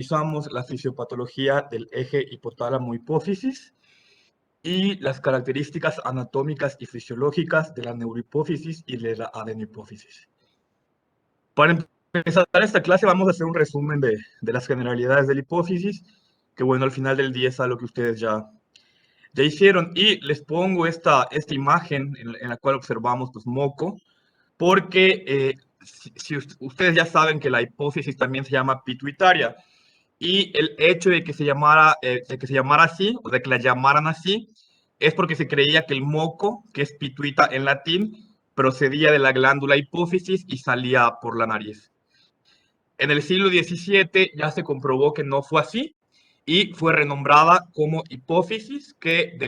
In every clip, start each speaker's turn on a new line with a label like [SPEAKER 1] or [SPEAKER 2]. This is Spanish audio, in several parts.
[SPEAKER 1] Revisamos la fisiopatología del eje hipotálamo-hipófisis y las características anatómicas y fisiológicas de la neurohipófisis y de la adenohipófisis. Para empezar esta clase vamos a hacer un resumen de las generalidades de la hipófisis, que bueno, al final del día es algo que ustedes ya hicieron. Y les pongo esta imagen en la cual observamos pues moco, porque si ustedes ya saben que la hipófisis también se llama pituitaria, y el hecho de que se llamara así, o de que la llamaran así, es porque se creía que el moco, que es pituita en latín, procedía de la glándula hipófisis y salía por la nariz. En el siglo XVII ya se comprobó que no fue así y fue renombrada como hipófisis, que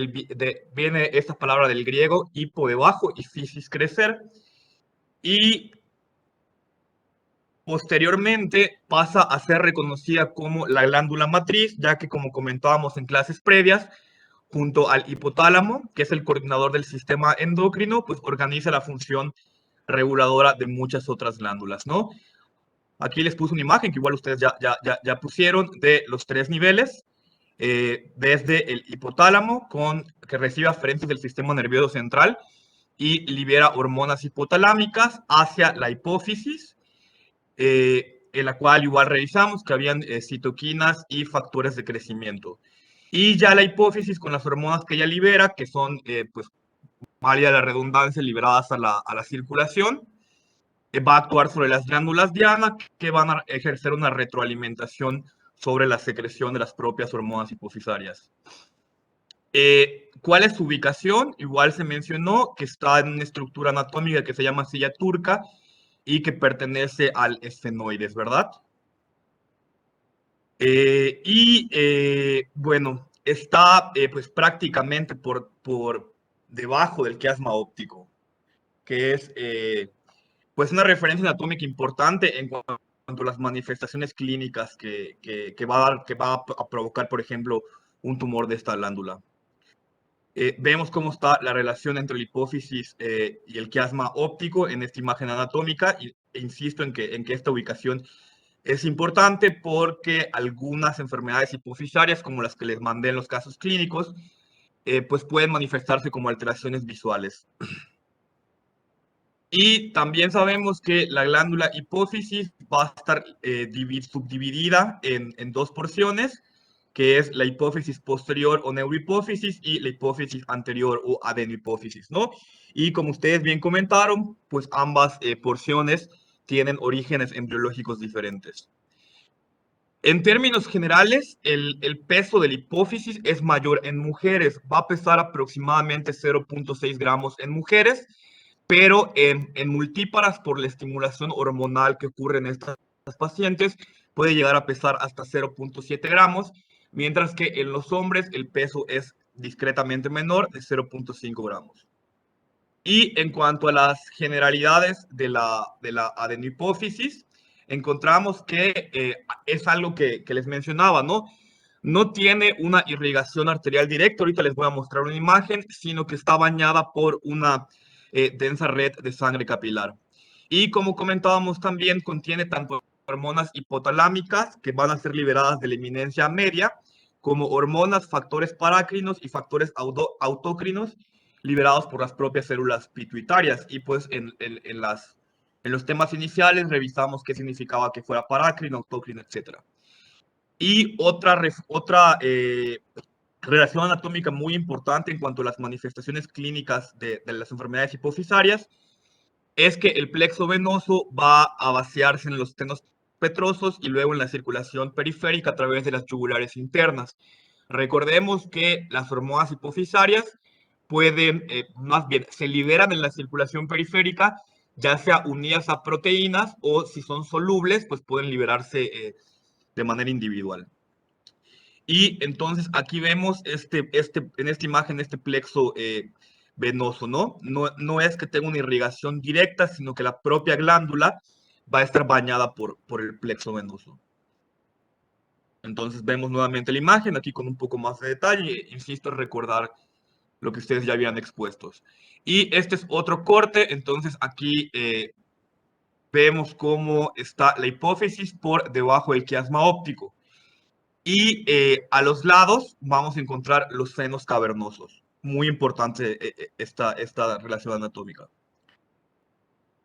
[SPEAKER 1] viene esta palabra del griego, hipo de bajo y fisis crecer, y posteriormente pasa a ser reconocida como la glándula matriz, ya que, como comentábamos en clases previas, junto al hipotálamo, que es el coordinador del sistema endocrino, pues organiza la función reguladora de muchas otras glándulas, ¿no? Aquí les puse una imagen que igual ustedes ya pusieron de los tres niveles, desde el hipotálamo, que recibe aferencias del sistema nervioso central y libera hormonas hipotalámicas, hacia la hipófisis, en la cual igual revisamos que habían citoquinas y factores de crecimiento. Y ya la hipófisis, con las hormonas que ella libera, que son, pues, válida la redundancia, liberadas a la circulación, va a actuar sobre las glándulas diana, que van a ejercer una retroalimentación sobre la secreción de las propias hormonas hipofisarias. ¿Cuál es su ubicación? Igual se mencionó que está en una estructura anatómica que se llama silla turca y que pertenece al esfenoides, ¿verdad? Bueno, está pues prácticamente por debajo del quiasma óptico, que es pues una referencia anatómica importante en cuanto a las manifestaciones clínicas que va a provocar, por ejemplo, un tumor de esta glándula. Vemos cómo está la relación entre la hipófisis y el quiasma óptico en esta imagen anatómica, e insisto en que esta ubicación es importante porque algunas enfermedades hipofisarias, como las que les mandé en los casos clínicos, pues pueden manifestarse como alteraciones visuales. Y también sabemos que la glándula hipófisis va a estar subdividida en dos porciones, que es la hipófisis posterior o neurohipófisis y la hipófisis anterior o adenohipófisis, ¿no? Y como ustedes bien comentaron, pues ambas porciones tienen orígenes embriológicos diferentes. En términos generales, el peso de la hipófisis es mayor en mujeres. Va a pesar aproximadamente 0.6 gramos en mujeres, pero en multíparas, por la estimulación hormonal que ocurre en estas pacientes, puede llegar a pesar hasta 0.7 gramos, mientras que en los hombres el peso es discretamente menor, de 0.5 gramos. Y en cuanto a las generalidades de la adenohipófisis, encontramos que es algo que les mencionaba, ¿no? No tiene una irrigación arterial directa, ahorita les voy a mostrar una imagen, sino que está bañada por una densa red de sangre capilar. Y como comentábamos también, contiene tanto hormonas hipotalámicas, que van a ser liberadas de la eminencia media, como hormonas, factores parácrinos y factores autócrinos, liberados por las propias células pituitarias. Y pues en los temas iniciales revisamos qué significaba que fuera parácrino, autócrino, etc. Y otra relación anatómica muy importante en cuanto a las manifestaciones clínicas de las enfermedades hipofisarias es que el plexo venoso va a vaciarse en los senos petrosos y luego en la circulación periférica a través de las yugulares internas. Recordemos que las hormonas hipofisarias pueden, más bien, se liberan en la circulación periférica, ya sea unidas a proteínas, o si son solubles, pues pueden liberarse de manera individual. Y entonces aquí vemos en esta imagen este plexo venoso, ¿no? No es que tenga una irrigación directa, sino que la propia glándula va a estar bañada por el plexo venoso. Entonces vemos nuevamente la imagen aquí con un poco más de detalle. Insisto en recordar lo que ustedes ya habían expuestos. Y este es otro corte, entonces aquí vemos cómo está la hipófisis por debajo del quiasma óptico. Y a los lados vamos a encontrar los senos cavernosos. Muy importante esta relación anatómica.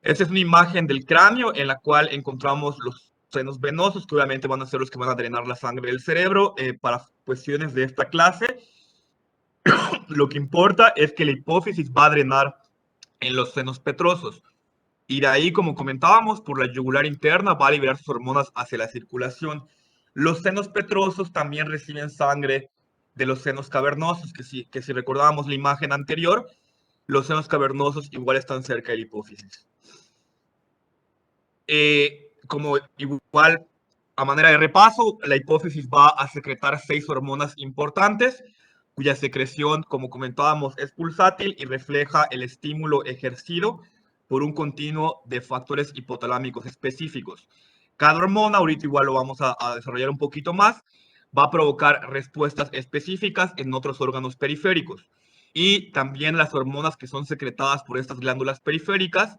[SPEAKER 1] Esta es una imagen del cráneo en la cual encontramos los senos venosos, que obviamente van a ser los que van a drenar la sangre del cerebro. Para cuestiones de esta clase, lo que importa es que la hipófisis va a drenar en los senos petrosos. Y de ahí, como comentábamos, por la yugular interna va a liberar sus hormonas hacia la circulación. Los senos petrosos también reciben sangre de los senos cavernosos, que si recordábamos la imagen anterior, los senos cavernosos igual están cerca de la hipófisis. Como igual, a manera de repaso, la hipófisis va a secretar 6 hormonas importantes, cuya secreción, como comentábamos, es pulsátil y refleja el estímulo ejercido por un continuo de factores hipotalámicos específicos. Cada hormona, ahorita igual lo vamos a desarrollar un poquito más, va a provocar respuestas específicas en otros órganos periféricos. Y también las hormonas que son secretadas por estas glándulas periféricas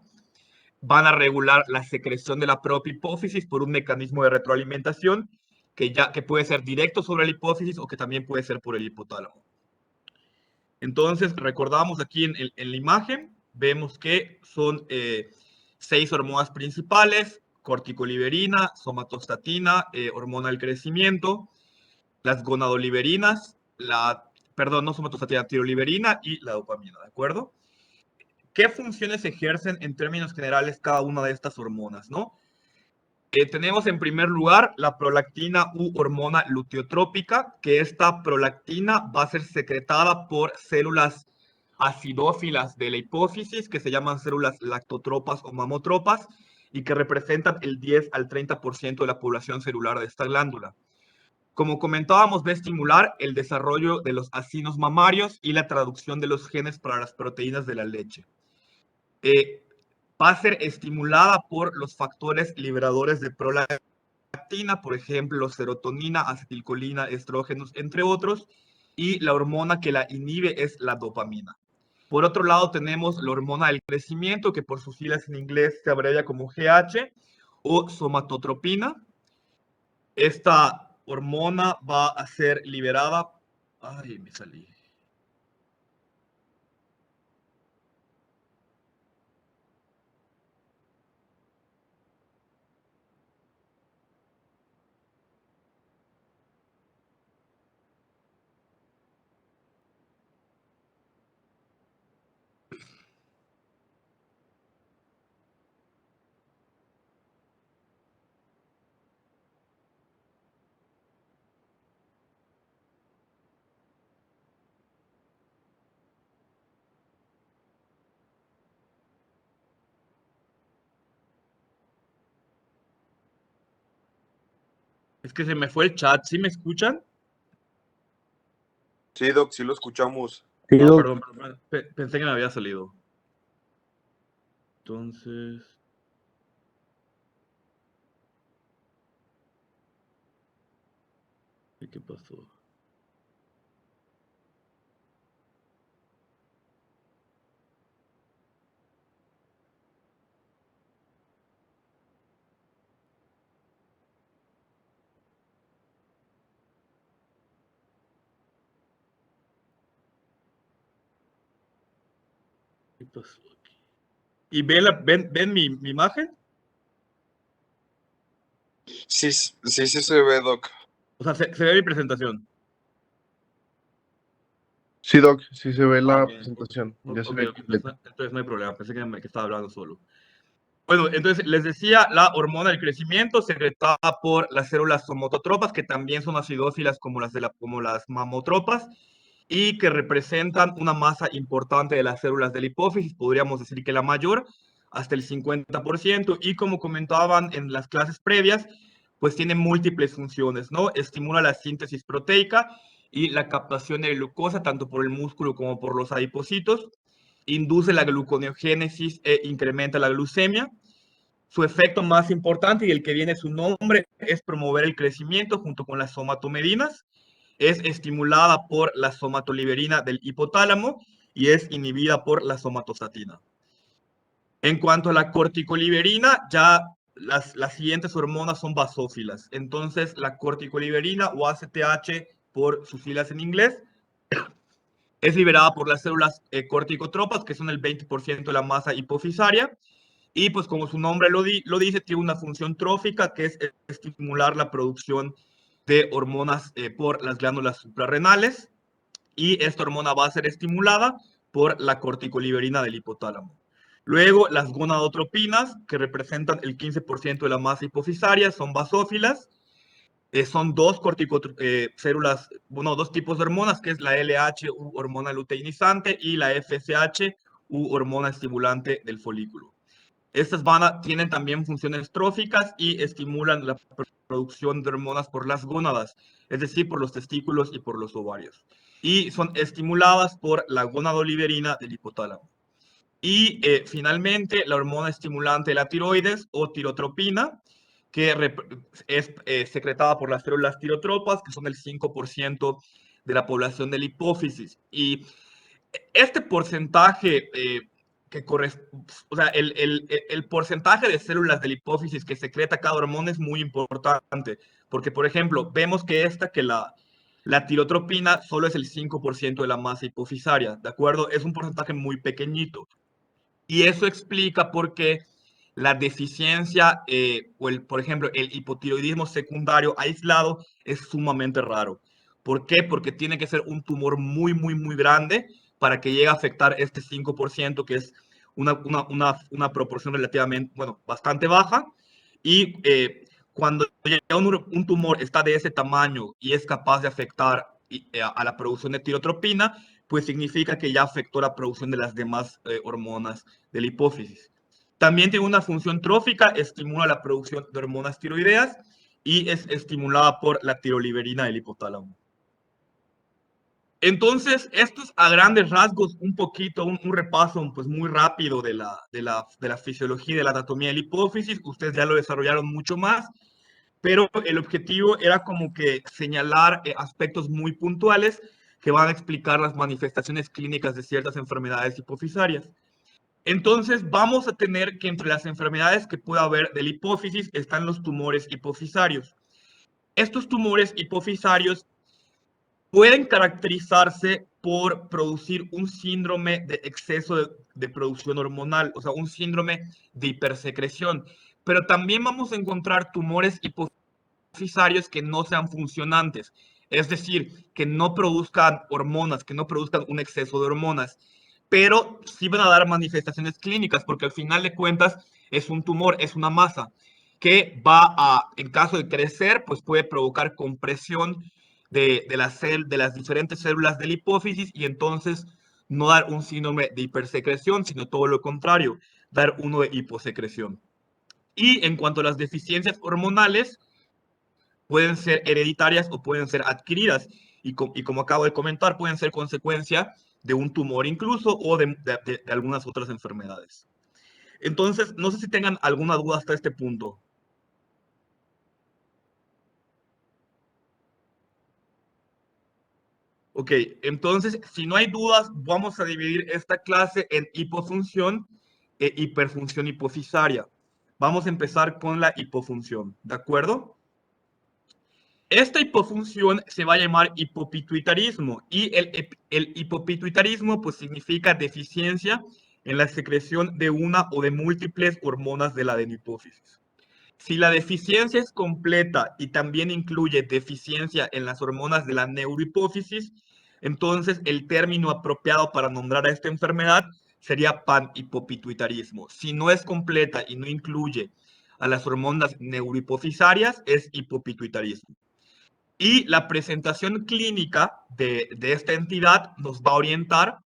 [SPEAKER 1] van a regular la secreción de la propia hipófisis por un mecanismo de retroalimentación que puede ser directo sobre la hipófisis o que también puede ser por el hipotálamo. Entonces, recordamos aquí en la imagen, vemos que son 6 hormonas principales: corticoliberina, somatostatina, hormona del crecimiento, las gonadoliberinas, perdón, no somatostatina, tiroliberina y la dopamina, ¿de acuerdo? ¿Qué funciones ejercen en términos generales cada una de estas hormonas, no? Tenemos en primer lugar la prolactina u hormona luteotrópica, que esta prolactina va a ser secretada por células acidófilas de la hipófisis, que se llaman células lactotropas o mamotropas, y que representan el 10 al 30% de la población celular de esta glándula. Como comentábamos, va a estimular el desarrollo de los acinos mamarios y la traducción de los genes para las proteínas de la leche. Va a ser estimulada por los factores liberadores de prolactina, por ejemplo, serotonina, acetilcolina, estrógenos, entre otros, y la hormona que la inhibe es la dopamina. Por otro lado, tenemos la hormona del crecimiento, que por sus siglas en inglés se abrevia como GH, o somatotropina. Esta hormona va a ser liberada. Ay, me salí. Es que se me fue el chat. ¿Sí me escuchan?
[SPEAKER 2] Sí, Doc, sí lo escuchamos.
[SPEAKER 3] Sí,
[SPEAKER 1] Ah,
[SPEAKER 3] Doc.
[SPEAKER 1] perdón, pensé que me había salido. Entonces, ¿qué pasó? ¿Qué pasó aquí? ¿Y ven mi imagen?
[SPEAKER 2] Sí, sí, sí se ve, Doc.
[SPEAKER 1] O sea, se ve mi presentación.
[SPEAKER 3] Sí, Doc, sí se ve la
[SPEAKER 1] Ok,
[SPEAKER 3] presentación. Ya se
[SPEAKER 1] ok,
[SPEAKER 3] ve completa.
[SPEAKER 1] entonces no hay problema. Pensé que estaba hablando solo. Bueno, entonces les decía, la hormona del crecimiento secretada por las células somatotrópas, que también son acidófilas como como las mamotropas, y que representan una masa importante de las células de la hipófisis, podríamos decir que la mayor, hasta el 50%, y como comentaban en las clases previas, pues tiene múltiples funciones, ¿no? Estimula la síntesis proteica y la captación de glucosa, tanto por el músculo como por los adipocitos, induce la gluconeogénesis e incrementa la glucemia. Su efecto más importante y el que viene su nombre es promover el crecimiento junto con las somatomedinas. Es estimulada por la somatoliberina del hipotálamo y es inhibida por la somatostatina. En cuanto a la corticoliberina, ya las siguientes hormonas son basófilas. Entonces, la corticoliberina o ACTH, por sus siglas en inglés, es liberada por las células corticotropas, que son el 20% de la masa hipofisaria. Y pues como su nombre lo dice, tiene una función trófica, que es estimular la producción de hormonas por las glándulas suprarrenales. Y esta hormona va a ser estimulada por la corticoliberina del hipotálamo. Luego, las gonadotropinas, que representan el 15% de la masa hipofisaria, son basófilas. Son dos células, bueno, dos tipos de hormonas, que es la LH, hormona luteinizante, y la FSH, hormona estimulante del folículo. Estas tienen también funciones tróficas y estimulan la producción de hormonas por las gónadas, es decir, por los testículos y por los ovarios. Y son estimuladas por la gonadoliberina del hipotálamo. Y finalmente, la hormona estimulante de la tiroides o tirotropina, que es secretada por las células tirotropas, que son el 5% de la población de la hipófisis. Y este porcentaje o sea, el porcentaje de células de la hipófisis que secreta cada hormona es muy importante, porque, por ejemplo, vemos que la tirotropina solo es el 5% de la masa hipofisaria, ¿de acuerdo? Es un porcentaje muy pequeñito. Y eso explica por qué la deficiencia por ejemplo, el hipotiroidismo secundario aislado es sumamente raro. ¿Por qué? Porque tiene que ser un tumor muy, muy, muy grande para que llegue a afectar este 5%, que es una proporción relativamente, bueno, bastante baja. Y cuando un tumor está de ese tamaño y es capaz de afectar a la producción de tirotropina, pues significa que ya afectó la producción de las demás hormonas de la hipófisis. También tiene una función trófica, estimula la producción de hormonas tiroideas y es estimulada por la tiroliberina del hipotálamo. Entonces, esto es a grandes rasgos un poquito, un repaso pues muy rápido de la fisiología y de la anatomía de la hipófisis. Ustedes ya lo desarrollaron mucho más, pero el objetivo era como que señalar aspectos muy puntuales que van a explicar las manifestaciones clínicas de ciertas enfermedades hipofisarias. Entonces, vamos a tener que entre las enfermedades que puede haber de la hipófisis están los tumores hipofisarios. Estos tumores hipofisarios pueden caracterizarse por producir un síndrome de exceso de producción hormonal, o sea, un síndrome de hipersecreción. Pero también vamos a encontrar tumores hipofisarios que no sean funcionantes, es decir, que no produzcan hormonas, que no produzcan un exceso de hormonas, pero sí van a dar manifestaciones clínicas, porque al final de cuentas es un tumor, es una masa que en caso de crecer, pues puede provocar compresión de las diferentes células de la hipófisis y entonces no dar un síndrome de hipersecreción, sino todo lo contrario, dar uno de hiposecreción. Y en cuanto a las deficiencias hormonales, pueden ser hereditarias o pueden ser adquiridas. Y como acabo de comentar, pueden ser consecuencia de un tumor incluso o de algunas otras enfermedades. Entonces, no sé si tengan alguna duda hasta este punto. Ok, entonces, si no hay dudas, vamos a dividir esta clase en hipofunción e hiperfunción hipofisaria. Vamos a empezar con la hipofunción, ¿de acuerdo? Esta hipofunción se va a llamar hipopituitarismo y el hipopituitarismo pues significa deficiencia en la secreción de una o de múltiples hormonas de la adenopófisis. Si la deficiencia es completa y también incluye deficiencia en las hormonas de la neurohipófisis, entonces el término apropiado para nombrar a esta enfermedad sería panhipopituitarismo. Si no es completa y no incluye a las hormonas neurohipofisarias, es hipopituitarismo. Y la presentación clínica de esta entidad nos va a orientar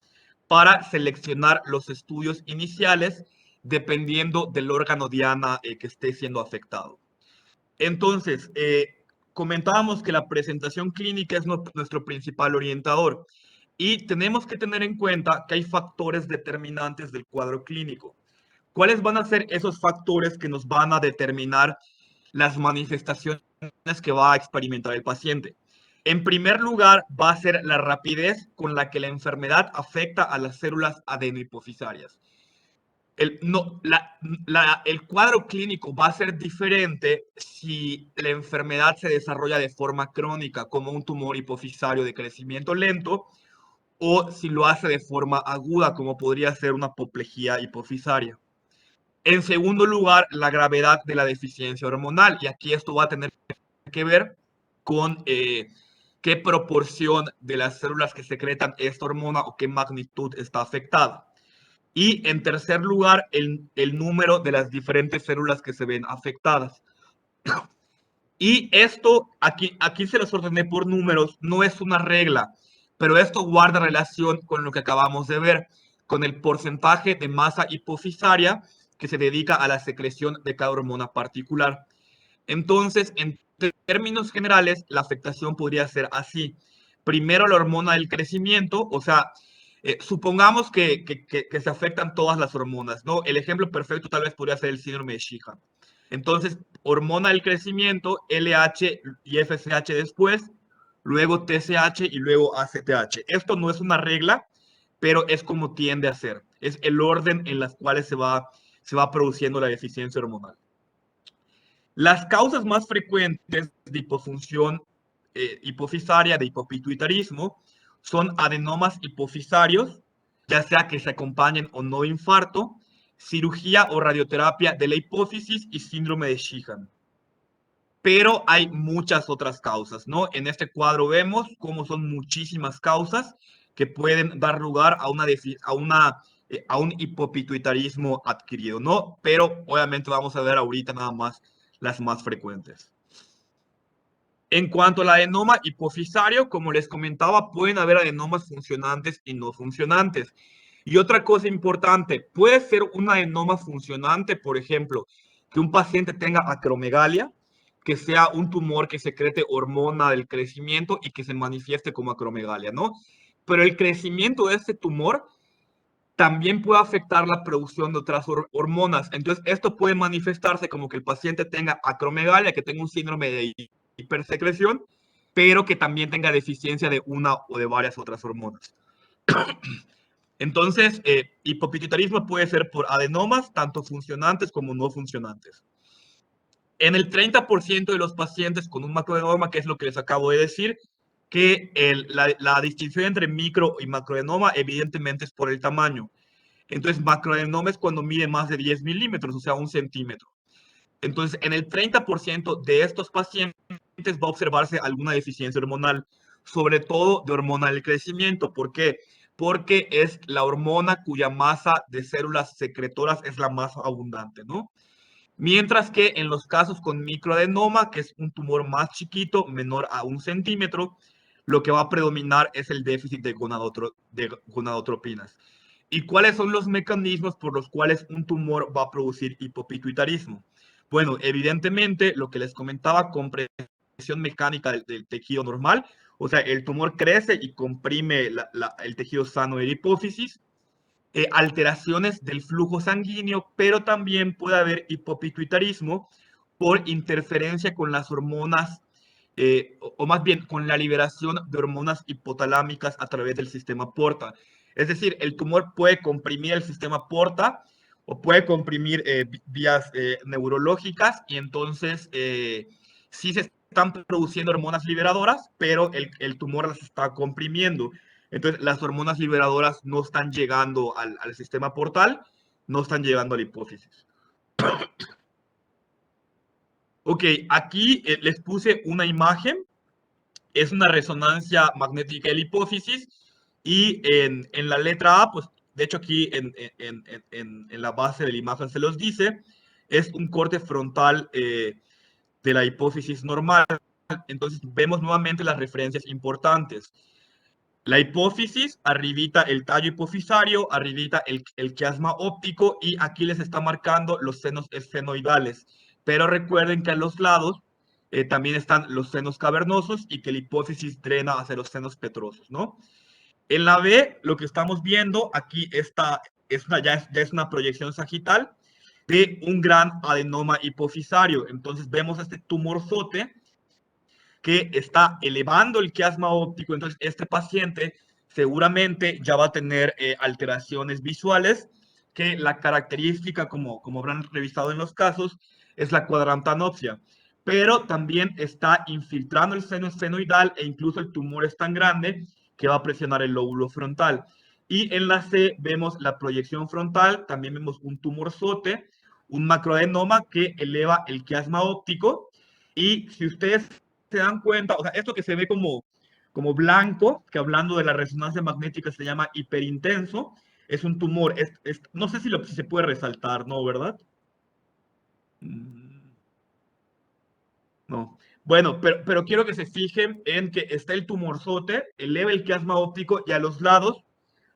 [SPEAKER 1] para seleccionar los estudios iniciales dependiendo del órgano diana que esté siendo afectado. Entonces, comentábamos que la presentación clínica es nuestro principal orientador y tenemos que tener en cuenta que hay factores determinantes del cuadro clínico. ¿Cuáles van a ser esos factores que nos van a determinar las manifestaciones que va a experimentar el paciente? En primer lugar, va a ser la rapidez con la que la enfermedad afecta a las células adenohipofisarias. el cuadro clínico va a ser diferente si la enfermedad se desarrolla de forma crónica, como un tumor hipofisario de crecimiento lento, o si lo hace de forma aguda, como podría ser una apoplejía hipofisaria. En segundo lugar, la gravedad de la deficiencia hormonal, y aquí esto va a tener que ver con qué proporción de las células que secretan esta hormona o qué magnitud está afectada. Y en tercer lugar, el número de las diferentes células que se ven afectadas. Y esto, aquí se los ordené por números, no es una regla, pero esto guarda relación con lo que acabamos de ver, con el porcentaje de masa hipofisaria que se dedica a la secreción de cada hormona particular. Entonces, en términos generales, la afectación podría ser así. Primero la hormona del crecimiento, o sea, supongamos que se afectan todas las hormonas, ¿no? El ejemplo perfecto tal vez podría ser el síndrome de Sheehan. Entonces, hormona del crecimiento, LH y FSH después, luego TSH y luego ACTH. Esto no es una regla, pero es como tiende a ser. Es el orden en las cuales se va produciendo la deficiencia hormonal. Las causas más frecuentes de hipofunción hipofisaria, de hipopituitarismo, son adenomas hipofisarios, ya sea que se acompañen o no de infarto, cirugía o radioterapia de la hipófisis y síndrome de Sheehan. Pero hay muchas otras causas, ¿no? En este cuadro vemos cómo son muchísimas causas que pueden dar lugar a un hipopituitarismo adquirido, ¿no? Pero obviamente vamos a ver ahorita nada más las más frecuentes. En cuanto al adenoma hipofisario, como les comentaba, pueden haber adenomas funcionantes y no funcionantes. Y otra cosa importante, puede ser un adenoma funcionante, por ejemplo, que un paciente tenga acromegalia, que sea un tumor que secrete hormona del crecimiento y que se manifieste como acromegalia, ¿no? Pero el crecimiento de este tumor también puede afectar la producción de otras hormonas. Entonces, esto puede manifestarse como que el paciente tenga acromegalia, que tenga un síndrome de hipersecreción, pero que también tenga deficiencia de una o de varias otras hormonas. Entonces, hipopituitarismo puede ser por adenomas, tanto funcionantes como no funcionantes. En el 30% de los pacientes con un macroadenoma, que es lo que les acabo de decir, que la distinción entre micro y macroadenoma evidentemente es por el tamaño. Entonces, macroadenoma es cuando mide más de 10 milímetros, o sea, 1 centímetro. Entonces, en el 30% de estos pacientes va a observarse alguna deficiencia hormonal, sobre todo de hormona del crecimiento. ¿Por qué? Porque es la hormona cuya masa de células secretoras es la más abundante, ¿no? Mientras que en los casos con microadenoma, que es un tumor más chiquito, menor a 1 centímetro, lo que va a predominar es el déficit de gonadotropinas. ¿Y cuáles son los mecanismos por los cuales un tumor va a producir hipopituitarismo? Bueno, evidentemente, lo que les comentaba, compresión mecánica del tejido normal, o sea, el tumor crece y comprime el tejido sano de la hipófisis, alteraciones del flujo sanguíneo, pero también puede haber hipopituitarismo por interferencia con las hormonas, o más bien con la liberación de hormonas hipotalámicas a través del sistema porta. Es decir, el tumor puede comprimir el sistema porta o puede comprimir vías neurológicas y entonces sí se están produciendo hormonas liberadoras, pero el tumor las está comprimiendo. Entonces, las hormonas liberadoras no están llegando al sistema portal, no están llegando a la hipófisis. Ok, aquí les puse una imagen, es una resonancia magnética de la hipófisis y en la letra A, pues de hecho aquí en la base de la imagen se los dice, es un corte frontal de la hipófisis normal. Entonces vemos nuevamente las referencias importantes. La hipófisis, arribita el tallo hipofisario, arribita el quiasma óptico y aquí les está marcando los senos esfenoidales. Pero recuerden que a los lados también están los senos cavernosos y que la hipófisis drena hacia los senos petrosos, ¿no? En la B, lo que estamos viendo aquí ya es una proyección sagital de un gran adenoma hipofisario. Entonces vemos este tumorzote que está elevando el quiasma óptico, entonces este paciente seguramente ya va a tener alteraciones visuales, que la característica, como habrán revisado en los casos, es la cuadrantanopsia. Pero también está infiltrando el seno esfenoidal e incluso el tumor es tan grande que va a presionar el lóbulo frontal. Y en la C vemos la proyección frontal, también vemos un tumorzote, un macroadenoma que eleva el quiasma óptico. Y si ustedes se dan cuenta, o sea, esto que se ve como blanco, que hablando de la resonancia magnética se llama hiperintenso, es un tumor. No sé si se puede resaltar, ¿no? ¿Verdad? No. Bueno, pero quiero que se fijen en que está el tumorzote, eleva el quiasma óptico y a los lados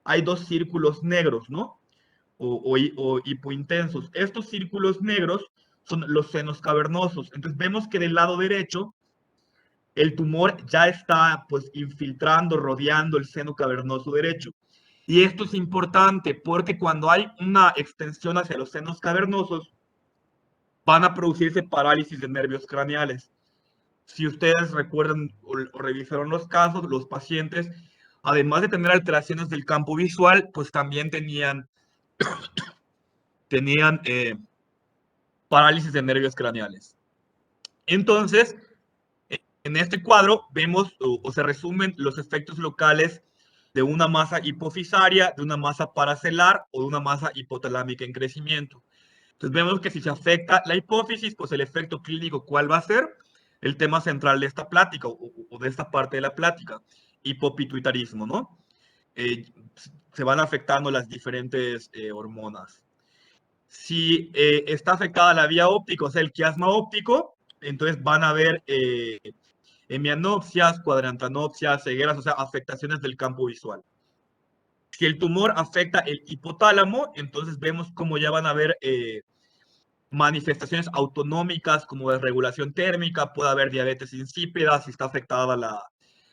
[SPEAKER 1] hay dos círculos negros, ¿no? O hipointensos. Estos círculos negros son los senos cavernosos. Entonces vemos que del lado derecho el tumor ya está pues infiltrando, rodeando el seno cavernoso derecho. Y esto es importante porque cuando hay una extensión hacia los senos cavernosos, van a producirse parálisis de nervios craneales. Si ustedes recuerdan o revisaron los casos, los pacientes, además de tener alteraciones del campo visual, pues también tenían parálisis de nervios craneales. Entonces, en este cuadro vemos o se resumen los efectos locales de una masa hipofisaria, de una masa paracelar o de una masa hipotalámica en crecimiento. Entonces vemos que si se afecta la hipófisis, pues el efecto clínico, ¿cuál va a ser? El tema central de esta plática o de esta parte de la plática, hipopituitarismo, ¿no? Se van afectando las diferentes hormonas. Si está afectada la vía óptica, o sea, el quiasma óptico, entonces van a haber hemianopsias, cuadrantanopsias, cegueras, o sea, afectaciones del campo visual. Si el tumor afecta el hipotálamo, entonces vemos cómo ya van a haber manifestaciones autonómicas como desregulación térmica, puede haber diabetes insípida, si está afectada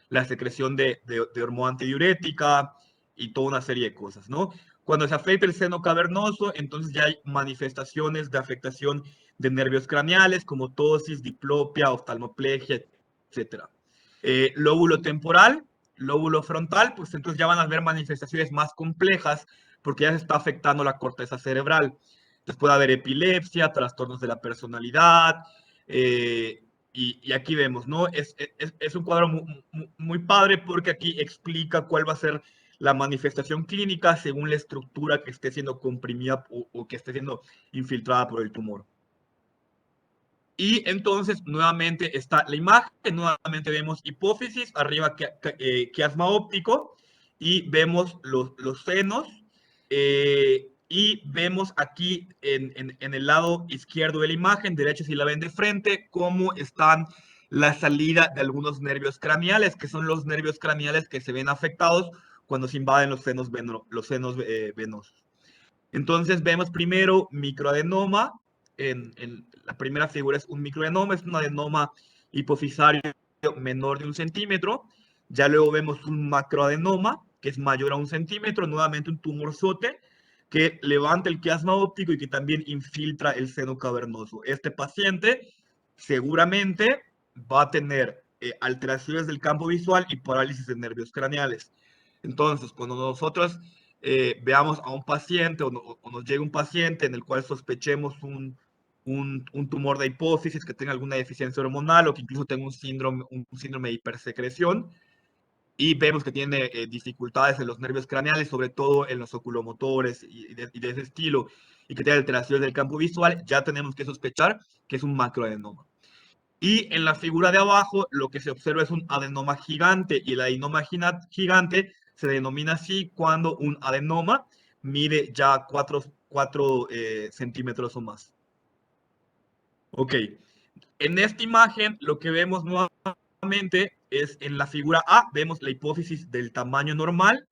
[SPEAKER 1] la secreción de hormona antidiurética y toda una serie de cosas, ¿no? Cuando se afecta el seno cavernoso, entonces ya hay manifestaciones de afectación de nervios craneales como tosis, diplopia, oftalmoplegia, etc. Lóbulo temporal, lóbulo frontal, pues entonces ya van a haber manifestaciones más complejas porque ya se está afectando la corteza cerebral. Entonces puede haber epilepsia, trastornos de la personalidad, y aquí vemos, ¿no? Es un cuadro muy padre porque aquí explica cuál va a ser la manifestación clínica según la estructura que esté siendo comprimida o que esté siendo infiltrada por el tumor. Y entonces nuevamente está la imagen, nuevamente vemos hipófisis, arriba quiasma óptico y vemos los senos. Y vemos aquí en el lado izquierdo de la imagen, derecha si la ven de frente, cómo están la salida de algunos nervios craneales, que son los nervios craneales que se ven afectados cuando se invaden los senos venosos. Entonces vemos primero microadenoma, en la primera figura es un microadenoma, es un adenoma hipofisario menor de 1 centímetro, ya luego vemos un macroadenoma, que es mayor a 1 centímetro, nuevamente un tumorzote, que levanta el quiasma óptico y que también infiltra el seno cavernoso. Este paciente seguramente va a tener alteraciones del campo visual y parálisis de nervios craneales. Entonces, cuando nosotros veamos a un paciente o nos llegue un paciente en el cual sospechemos un tumor de hipófisis, que tenga alguna deficiencia hormonal o que incluso tenga un síndrome de hipersecreción, y vemos que tiene dificultades en los nervios craneales, sobre todo en los oculomotores y de ese estilo, y que tiene alteraciones del campo visual, ya tenemos que sospechar que es un macroadenoma. Y en la figura de abajo, lo que se observa es un adenoma gigante, y el adenoma gigante se denomina así cuando un adenoma mide ya 4 centímetros o más. Ok, en esta imagen lo que vemos nuevamente es en la figura A, vemos la hipófisis del tamaño normal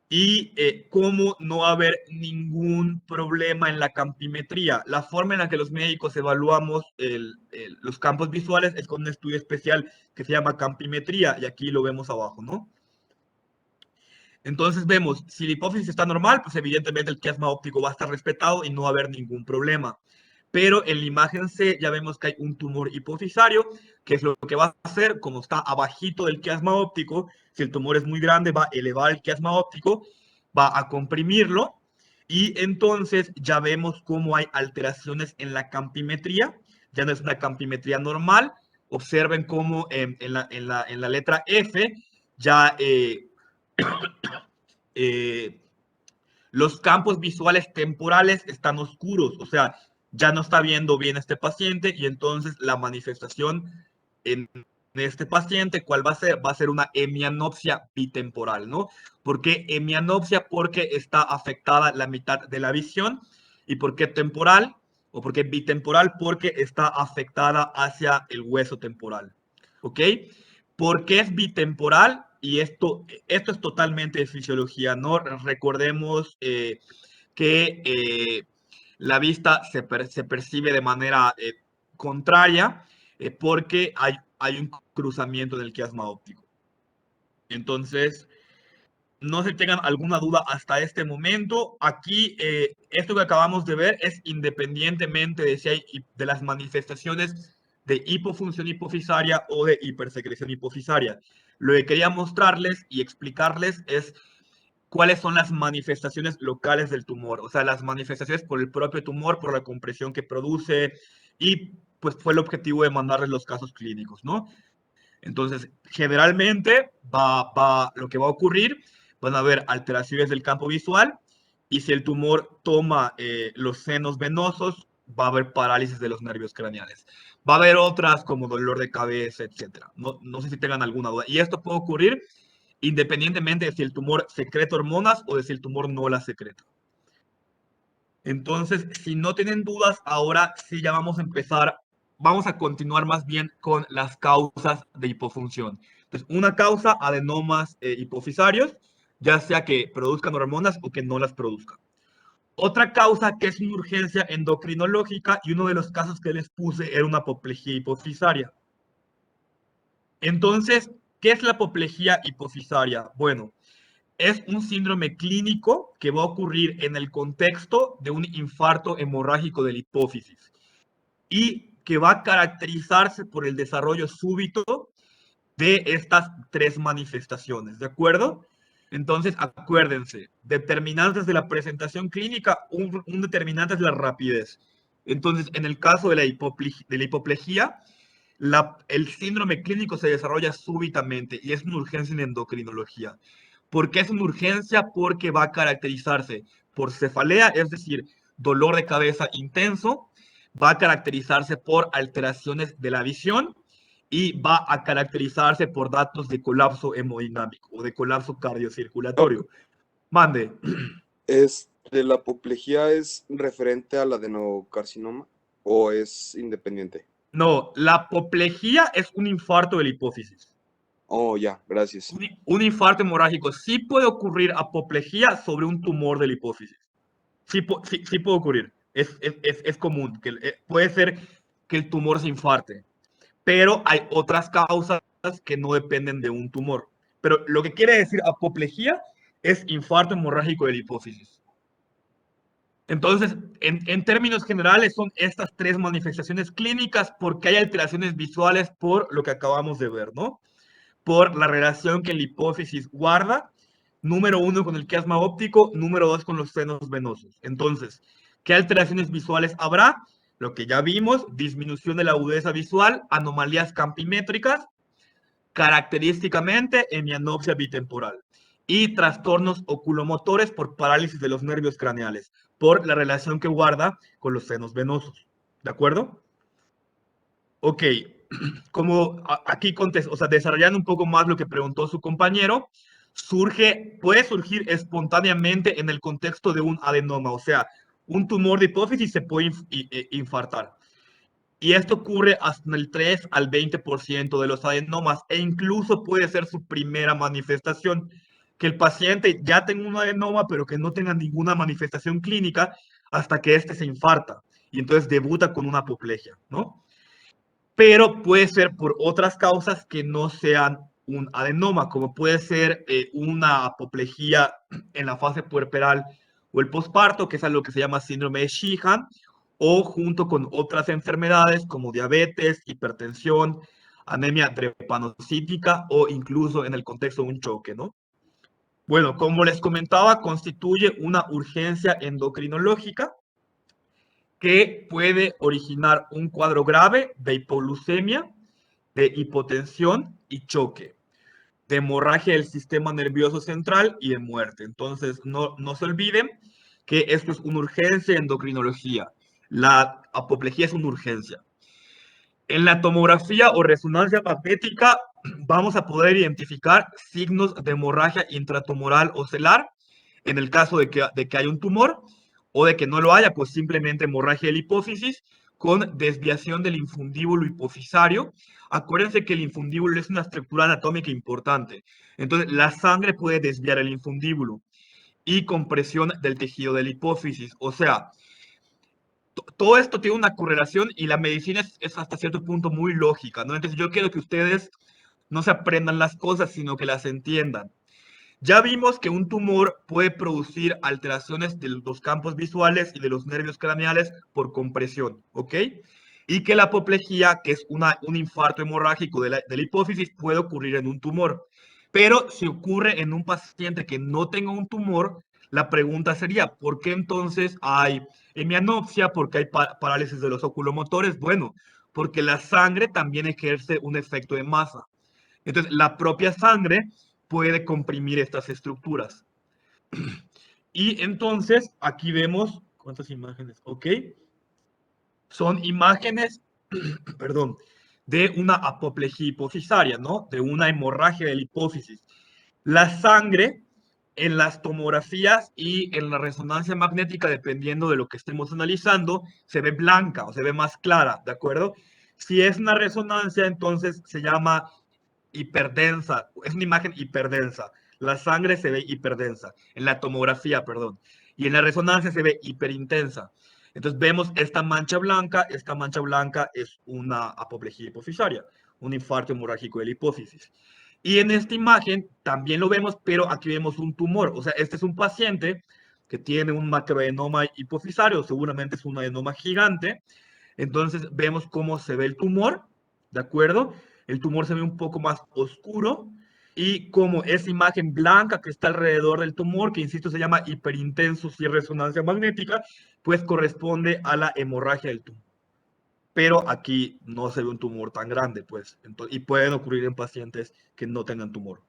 [SPEAKER 1] y cómo no va a haber ningún problema en la campimetría. La forma en la que los médicos evaluamos los campos visuales es con un estudio especial que se llama campimetría, y aquí lo vemos abajo, ¿no? Entonces vemos, si la hipófisis está normal, pues evidentemente el quiasma óptico va a estar respetado y no va a haber ningún problema. Pero en la imagen C ya vemos que hay un tumor hipofisario, que es lo que va a hacer, como está abajito del quiasma óptico, si el tumor es muy grande, va a elevar el quiasma óptico, va a comprimirlo, Y entonces ya vemos cómo hay alteraciones en la campimetría. Ya no es una campimetría normal. Observen cómo en la letra F ya los campos visuales temporales están oscuros, o sea, ya no está viendo bien este paciente y entonces la manifestación en este paciente, ¿cuál va a ser? Va a ser una hemianopsia bitemporal, ¿no? ¿Por qué hemianopsia? Porque está afectada la mitad de la visión. ¿Y por qué temporal? ¿O por qué bitemporal? Porque está afectada hacia el hueso temporal, ¿ok? ¿Por qué es bitemporal? Y esto es totalmente de fisiología, ¿no? Recordemos que la vista se percibe de manera contraria porque hay un cruzamiento del quiasma óptico. Entonces, no se tengan alguna duda hasta este momento. Aquí, esto que acabamos de ver es independientemente de si hay de las manifestaciones de hipofunción hipofisaria o de hipersecreción hipofisaria. Lo que quería mostrarles y explicarles es cuáles son las manifestaciones locales del tumor, o sea, las manifestaciones por el propio tumor, por la compresión que produce, y pues fue el objetivo de mandarles los casos clínicos, ¿no? Entonces, generalmente lo que va a ocurrir, van a haber alteraciones del campo visual, y si el tumor toma los senos venosos, va a haber parálisis de los nervios craneales. Va a haber otras como dolor de cabeza, etc. No sé si tengan alguna duda. Y esto puede ocurrir independientemente de si el tumor secreta hormonas o de si el tumor no las secreta. Entonces, si no tienen dudas, ahora sí ya vamos a empezar, vamos a continuar más bien con las causas de hipofunción. Entonces, una causa, adenomas hipofisarios, ya sea que produzcan hormonas o que no las produzcan. Otra causa que es una urgencia endocrinológica, y uno de los casos que les puse era una apoplejía hipofisaria. Entonces, ¿qué es la apoplejía hipofisaria? Bueno, es un síndrome clínico que va a ocurrir en el contexto de un infarto hemorrágico de la hipófisis y que va a caracterizarse por el desarrollo súbito de estas tres manifestaciones, ¿de acuerdo? Entonces, acuérdense, determinantes de la presentación clínica, un determinante es la rapidez. Entonces, en el caso de la hipoplejía, el síndrome clínico se desarrolla súbitamente y es una urgencia en endocrinología. ¿Por qué es una urgencia? Porque va a caracterizarse por cefalea, es decir, dolor de cabeza intenso, va a caracterizarse por alteraciones de la visión y va a caracterizarse por datos de colapso hemodinámico o de colapso cardiocirculatorio. Mande.
[SPEAKER 2] ¿La apoplejía es referente al adenocarcinoma o es independiente?
[SPEAKER 1] No, la apoplejía es un infarto de la hipófisis.
[SPEAKER 2] Oh, ya, gracias.
[SPEAKER 1] Un infarto hemorrágico. Sí puede ocurrir apoplejía sobre un tumor de la hipófisis. Sí puede ocurrir. Es común. Puede ser que el tumor se infarte. Pero hay otras causas que no dependen de un tumor. Pero lo que quiere decir apoplejía es infarto hemorrágico de la hipófisis. Entonces, en términos generales, son estas tres manifestaciones clínicas porque hay alteraciones visuales por lo que acabamos de ver, ¿no? Por la relación que la hipófisis guarda, número 1 con el quiasma óptico, número 2 con los senos venosos. Entonces, ¿qué alteraciones visuales habrá? Lo que ya vimos, disminución de la agudeza visual, anomalías campimétricas, característicamente hemianopsia bitemporal, y trastornos oculomotores por parálisis de los nervios craneales, por la relación que guarda con los senos venosos. ¿De acuerdo? Ok, como aquí contesto, o sea, desarrollando un poco más lo que preguntó su compañero, puede surgir espontáneamente en el contexto de un adenoma, o sea, un tumor de hipófisis se puede infartar. Y esto ocurre hasta el 3 al 20% de los adenomas e incluso puede ser su primera manifestación, que el paciente ya tenga un adenoma pero que no tenga ninguna manifestación clínica hasta que éste se infarta y entonces debuta con una apoplejia, ¿no? Pero puede ser por otras causas que no sean un adenoma, como puede ser una apoplejía en la fase puerperal o el posparto, que es algo que se llama síndrome de Sheehan, o junto con otras enfermedades como diabetes, hipertensión, anemia drepanocítica o incluso en el contexto de un choque, ¿no? Bueno, como les comentaba, constituye una urgencia endocrinológica que puede originar un cuadro grave de hipoglucemia, de hipotensión y choque, de hemorragia del sistema nervioso central y de muerte. Entonces, no se olviden que esto es una urgencia en endocrinología. La apoplejía es una urgencia. En la tomografía o resonancia magnética vamos a poder identificar signos de hemorragia intratumoral o celular en el caso de que haya un tumor o de que no lo haya, pues simplemente hemorragia de la hipófisis con desviación del infundíbulo hipofisario. Acuérdense que el infundíbulo es una estructura anatómica importante. Entonces, la sangre puede desviar el infundíbulo y compresión del tejido de la hipófisis. O sea, todo esto tiene una correlación y la medicina es hasta cierto punto muy lógica, ¿no? Entonces, yo quiero que ustedes no se aprendan las cosas, sino que las entiendan. Ya vimos que un tumor puede producir alteraciones de los campos visuales y de los nervios craneales por compresión, ¿ok? Y que la apoplejía, que es un infarto hemorrágico de la hipófisis, puede ocurrir en un tumor. Pero si ocurre en un paciente que no tenga un tumor, la pregunta sería, ¿por qué entonces hay hemianopsia? ¿Por qué hay parálisis de los oculomotores? Bueno, porque la sangre también ejerce un efecto de masa. Entonces, la propia sangre puede comprimir estas estructuras. Y entonces, aquí vemos, ¿cuántas imágenes? Ok. Son imágenes, perdón, de una apoplejía hipofisaria, ¿no? De una hemorragia de la hipófisis. La sangre en las tomografías y en la resonancia magnética, dependiendo de lo que estemos analizando, se ve blanca o se ve más clara, ¿de acuerdo? Si es una resonancia, entonces se llama hiperdensa, es una imagen hiperdensa. La sangre se ve hiperdensa, en la tomografía, perdón. Y en la resonancia se ve hiperintensa. Entonces vemos esta mancha blanca es una apoplejía hipofisaria, un infarto hemorrágico de la hipófisis. Y en esta imagen también lo vemos, pero aquí vemos un tumor. O sea, este es un paciente que tiene un macroadenoma hipofisario, seguramente es un adenoma gigante. Entonces vemos cómo se ve el tumor, ¿de acuerdo? El tumor se ve un poco más oscuro y como esa imagen blanca que está alrededor del tumor, que insisto se llama hiperintenso y resonancia magnética, pues corresponde a la hemorragia del tumor. Pero aquí no se ve un tumor tan grande, pues, y pueden ocurrir en pacientes que no tengan tumor.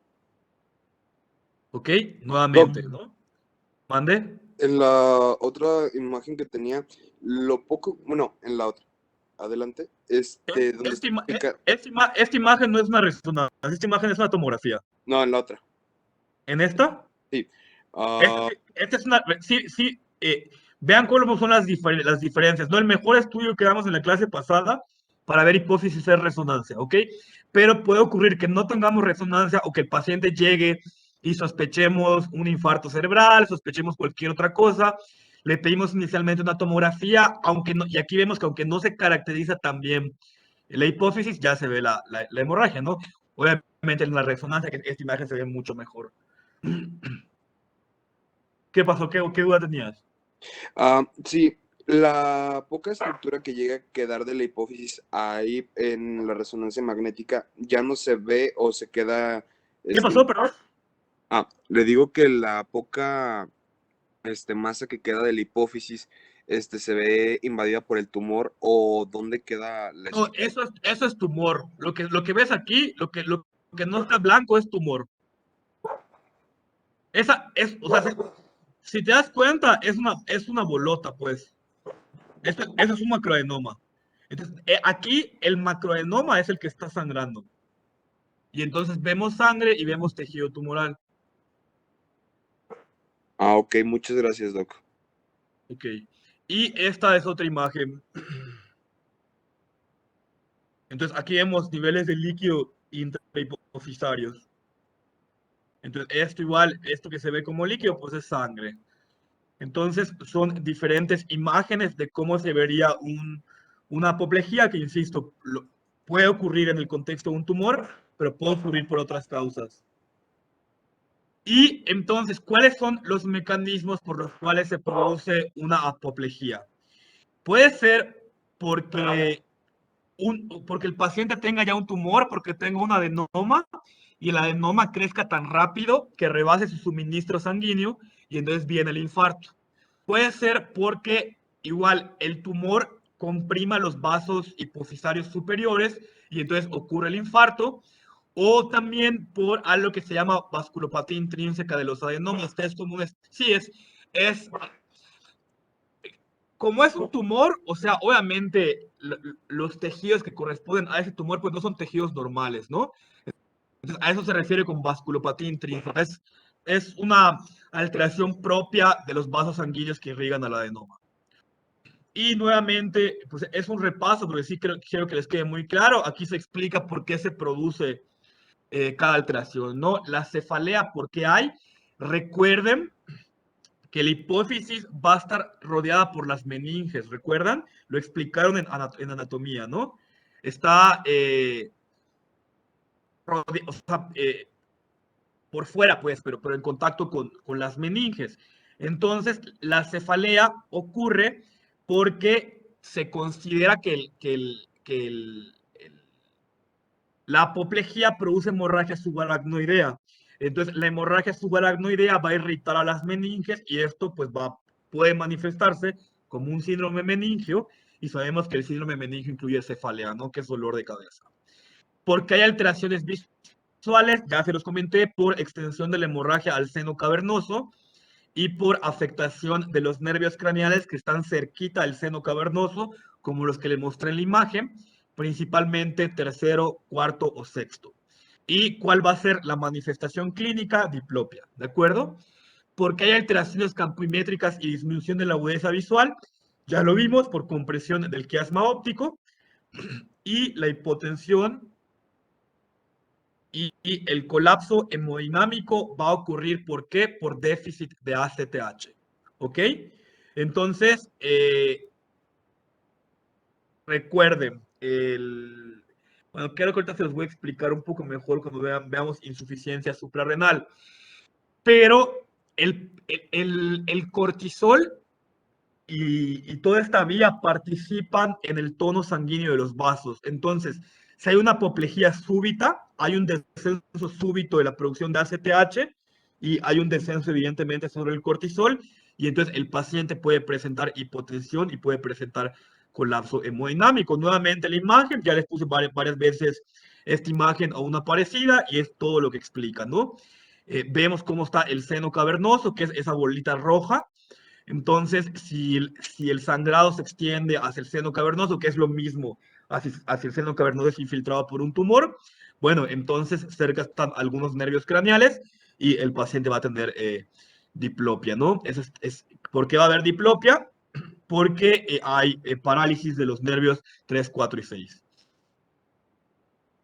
[SPEAKER 1] ¿Ok?
[SPEAKER 2] Doc,
[SPEAKER 1] Nuevamente, ¿no? ¿Mande?
[SPEAKER 2] en la otra imagen que tenía, lo poco, bueno, en la otra, adelante, donde
[SPEAKER 1] Esta,
[SPEAKER 2] explica,
[SPEAKER 1] esta imagen no es una resonancia, esta imagen es una tomografía.
[SPEAKER 2] no, en la otra,
[SPEAKER 1] ¿En esta?
[SPEAKER 2] sí.
[SPEAKER 1] Esta,
[SPEAKER 2] Ah,
[SPEAKER 1] esta es una. Sí, sí. Vean cómo son las diferencias. ¿No? El mejor estudio que damos en la clase pasada para ver hipófisis es resonancia, ¿ok? Pero puede ocurrir que no tengamos resonancia o que el paciente llegue y sospechemos un infarto cerebral, sospechemos cualquier otra cosa. Le pedimos inicialmente una tomografía, aunque no, y aquí vemos que aunque no se caracteriza tan bien la hipófisis, ya se ve la hemorragia, ¿no? Obviamente en la resonancia, que esta imagen se ve mucho mejor. ¿Qué pasó? ¿Qué duda tenías?
[SPEAKER 2] sí, la poca estructura que llega a quedar de la hipófisis ahí en la resonancia magnética ya no se ve o se queda,
[SPEAKER 1] ¿Qué pasó, perdón?
[SPEAKER 2] le digo que la poca masa que queda de la hipófisis se ve invadida por el tumor o dónde queda la
[SPEAKER 1] No,
[SPEAKER 2] estructura.
[SPEAKER 1] eso es tumor. Lo que ves aquí, lo que no está blanco es tumor. Esa es, o sea, si te das cuenta, es una bolota, pues. Eso es un macroadenoma. Entonces, aquí el macroadenoma es el que está sangrando. Y entonces vemos sangre y vemos tejido tumoral.
[SPEAKER 2] Ok, muchas gracias, Doc.
[SPEAKER 1] Ok. Y esta es otra imagen. Entonces, aquí vemos niveles de líquido intrahipofisarios. Entonces, esto igual, esto que se ve como líquido, pues es sangre. Entonces, son diferentes imágenes de cómo se vería una apoplejía que, insisto, puede ocurrir en el contexto de un tumor, pero puede ocurrir por otras causas. Y entonces, ¿cuáles son los mecanismos por los cuales se produce una apoplejía? Puede ser porque, porque el paciente tenga ya un tumor, porque tenga un adenoma, y el adenoma crezca tan rápido que rebase su suministro sanguíneo y entonces viene el infarto. Puede ser porque igual el tumor comprima los vasos hipofisarios superiores y entonces ocurre el infarto, o también por algo que se llama vasculopatía intrínseca de los adenomas, que es como es como es un tumor, o sea, obviamente los tejidos que corresponden a ese tumor pues no son tejidos normales, ¿no? Entonces, a eso se refiere con vasculopatía intrínseca. Es una alteración propia de los vasos sanguíneos que irrigan al adenoma. Y nuevamente, pues es un repaso, porque sí quiero que les quede muy claro. Aquí se explica por qué se produce cada alteración, ¿no? La cefalea, ¿por qué hay? Recuerden que la hipófisis va a estar rodeada por las meninges, ¿recuerdan? Lo explicaron en anatomía, ¿no? Está o sea, por fuera, pues, pero en contacto con las meninges. Entonces, la cefalea ocurre porque se considera la apoplejía produce hemorragia subaracnoidea. Entonces, la hemorragia subaracnoidea va a irritar a las meninges y esto pues puede manifestarse como un síndrome meningio, y sabemos que el síndrome meningio incluye cefalea, ¿no? Que es dolor de cabeza. Porque hay alteraciones visuales, ya se los comenté, por extensión de la hemorragia al seno cavernoso y por afectación de los nervios craneales que están cerquita del seno cavernoso, como los que le mostré en la imagen, principalmente tercero, cuarto o sexto. ¿Y cuál va a ser la manifestación clínica? Diplopia, ¿de acuerdo? Porque hay alteraciones campimétricas y disminución de la agudeza visual, ya lo vimos, por compresión del quiasma óptico, y la hipotensión y el colapso hemodinámico va a ocurrir, ¿por qué? Por déficit de ACTH, ¿ok? Entonces, recuerden, bueno, creo que ahorita se los voy a explicar un poco mejor cuando veamos insuficiencia suprarrenal, pero el cortisol y toda esta vía participan en el tono sanguíneo de los vasos. Entonces, si hay una apoplejía súbita, hay un descenso súbito de la producción de ACTH y hay un descenso evidentemente sobre el cortisol, y entonces el paciente puede presentar hipotensión y puede presentar colapso hemodinámico. Nuevamente la imagen, ya les puse varias veces esta imagen o una parecida y es todo lo que explica, ¿no? Vemos cómo está el seno cavernoso, que es esa bolita roja. Entonces, si el sangrado se extiende hacia el seno cavernoso, que es lo mismo hacia el seno cavernoso es infiltrado por un tumor, bueno, entonces cerca están algunos nervios craneales y el paciente va a tener diplopia, ¿no? ¿Por qué va a haber diplopia? Porque hay parálisis de los nervios 3, 4 y 6.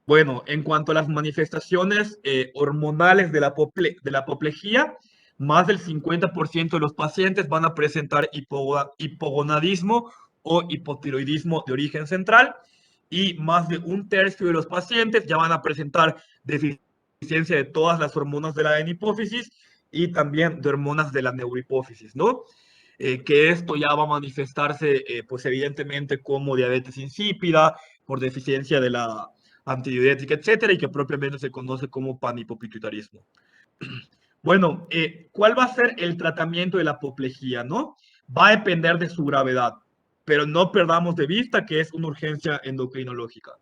[SPEAKER 1] Bueno, en cuanto a las manifestaciones hormonales de la apoplejía, más del 50% de los pacientes van a presentar hipogonadismo o hipotiroidismo de origen central, y más de un tercio de los pacientes ya van a presentar deficiencia de todas las hormonas de la hipófisis y también de hormonas de la neurohipófisis, ¿no? Que esto ya va a manifestarse, pues evidentemente como diabetes insípida, por deficiencia de la antidiurética, etcétera, y que propiamente se conoce como panhipopituitarismo. Bueno, ¿cuál va a ser el tratamiento de la apoplejía, no? Va a depender de su gravedad, pero no perdamos de vista que es una urgencia endocrinológica.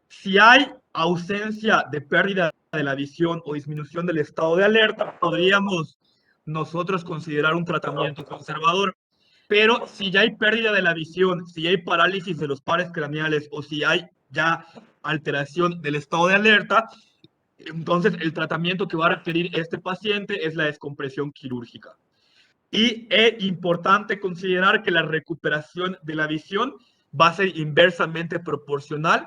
[SPEAKER 1] Si hay ausencia de pérdida de la visión o disminución del estado de alerta, podríamos nosotros considerar un tratamiento conservador. Pero si ya hay pérdida de la visión, si hay parálisis de los pares craneales o si hay ya alteración del estado de alerta, entonces el tratamiento que va a requerir este paciente es la descompresión quirúrgica. Y es importante considerar que la recuperación de la visión va a ser inversamente proporcional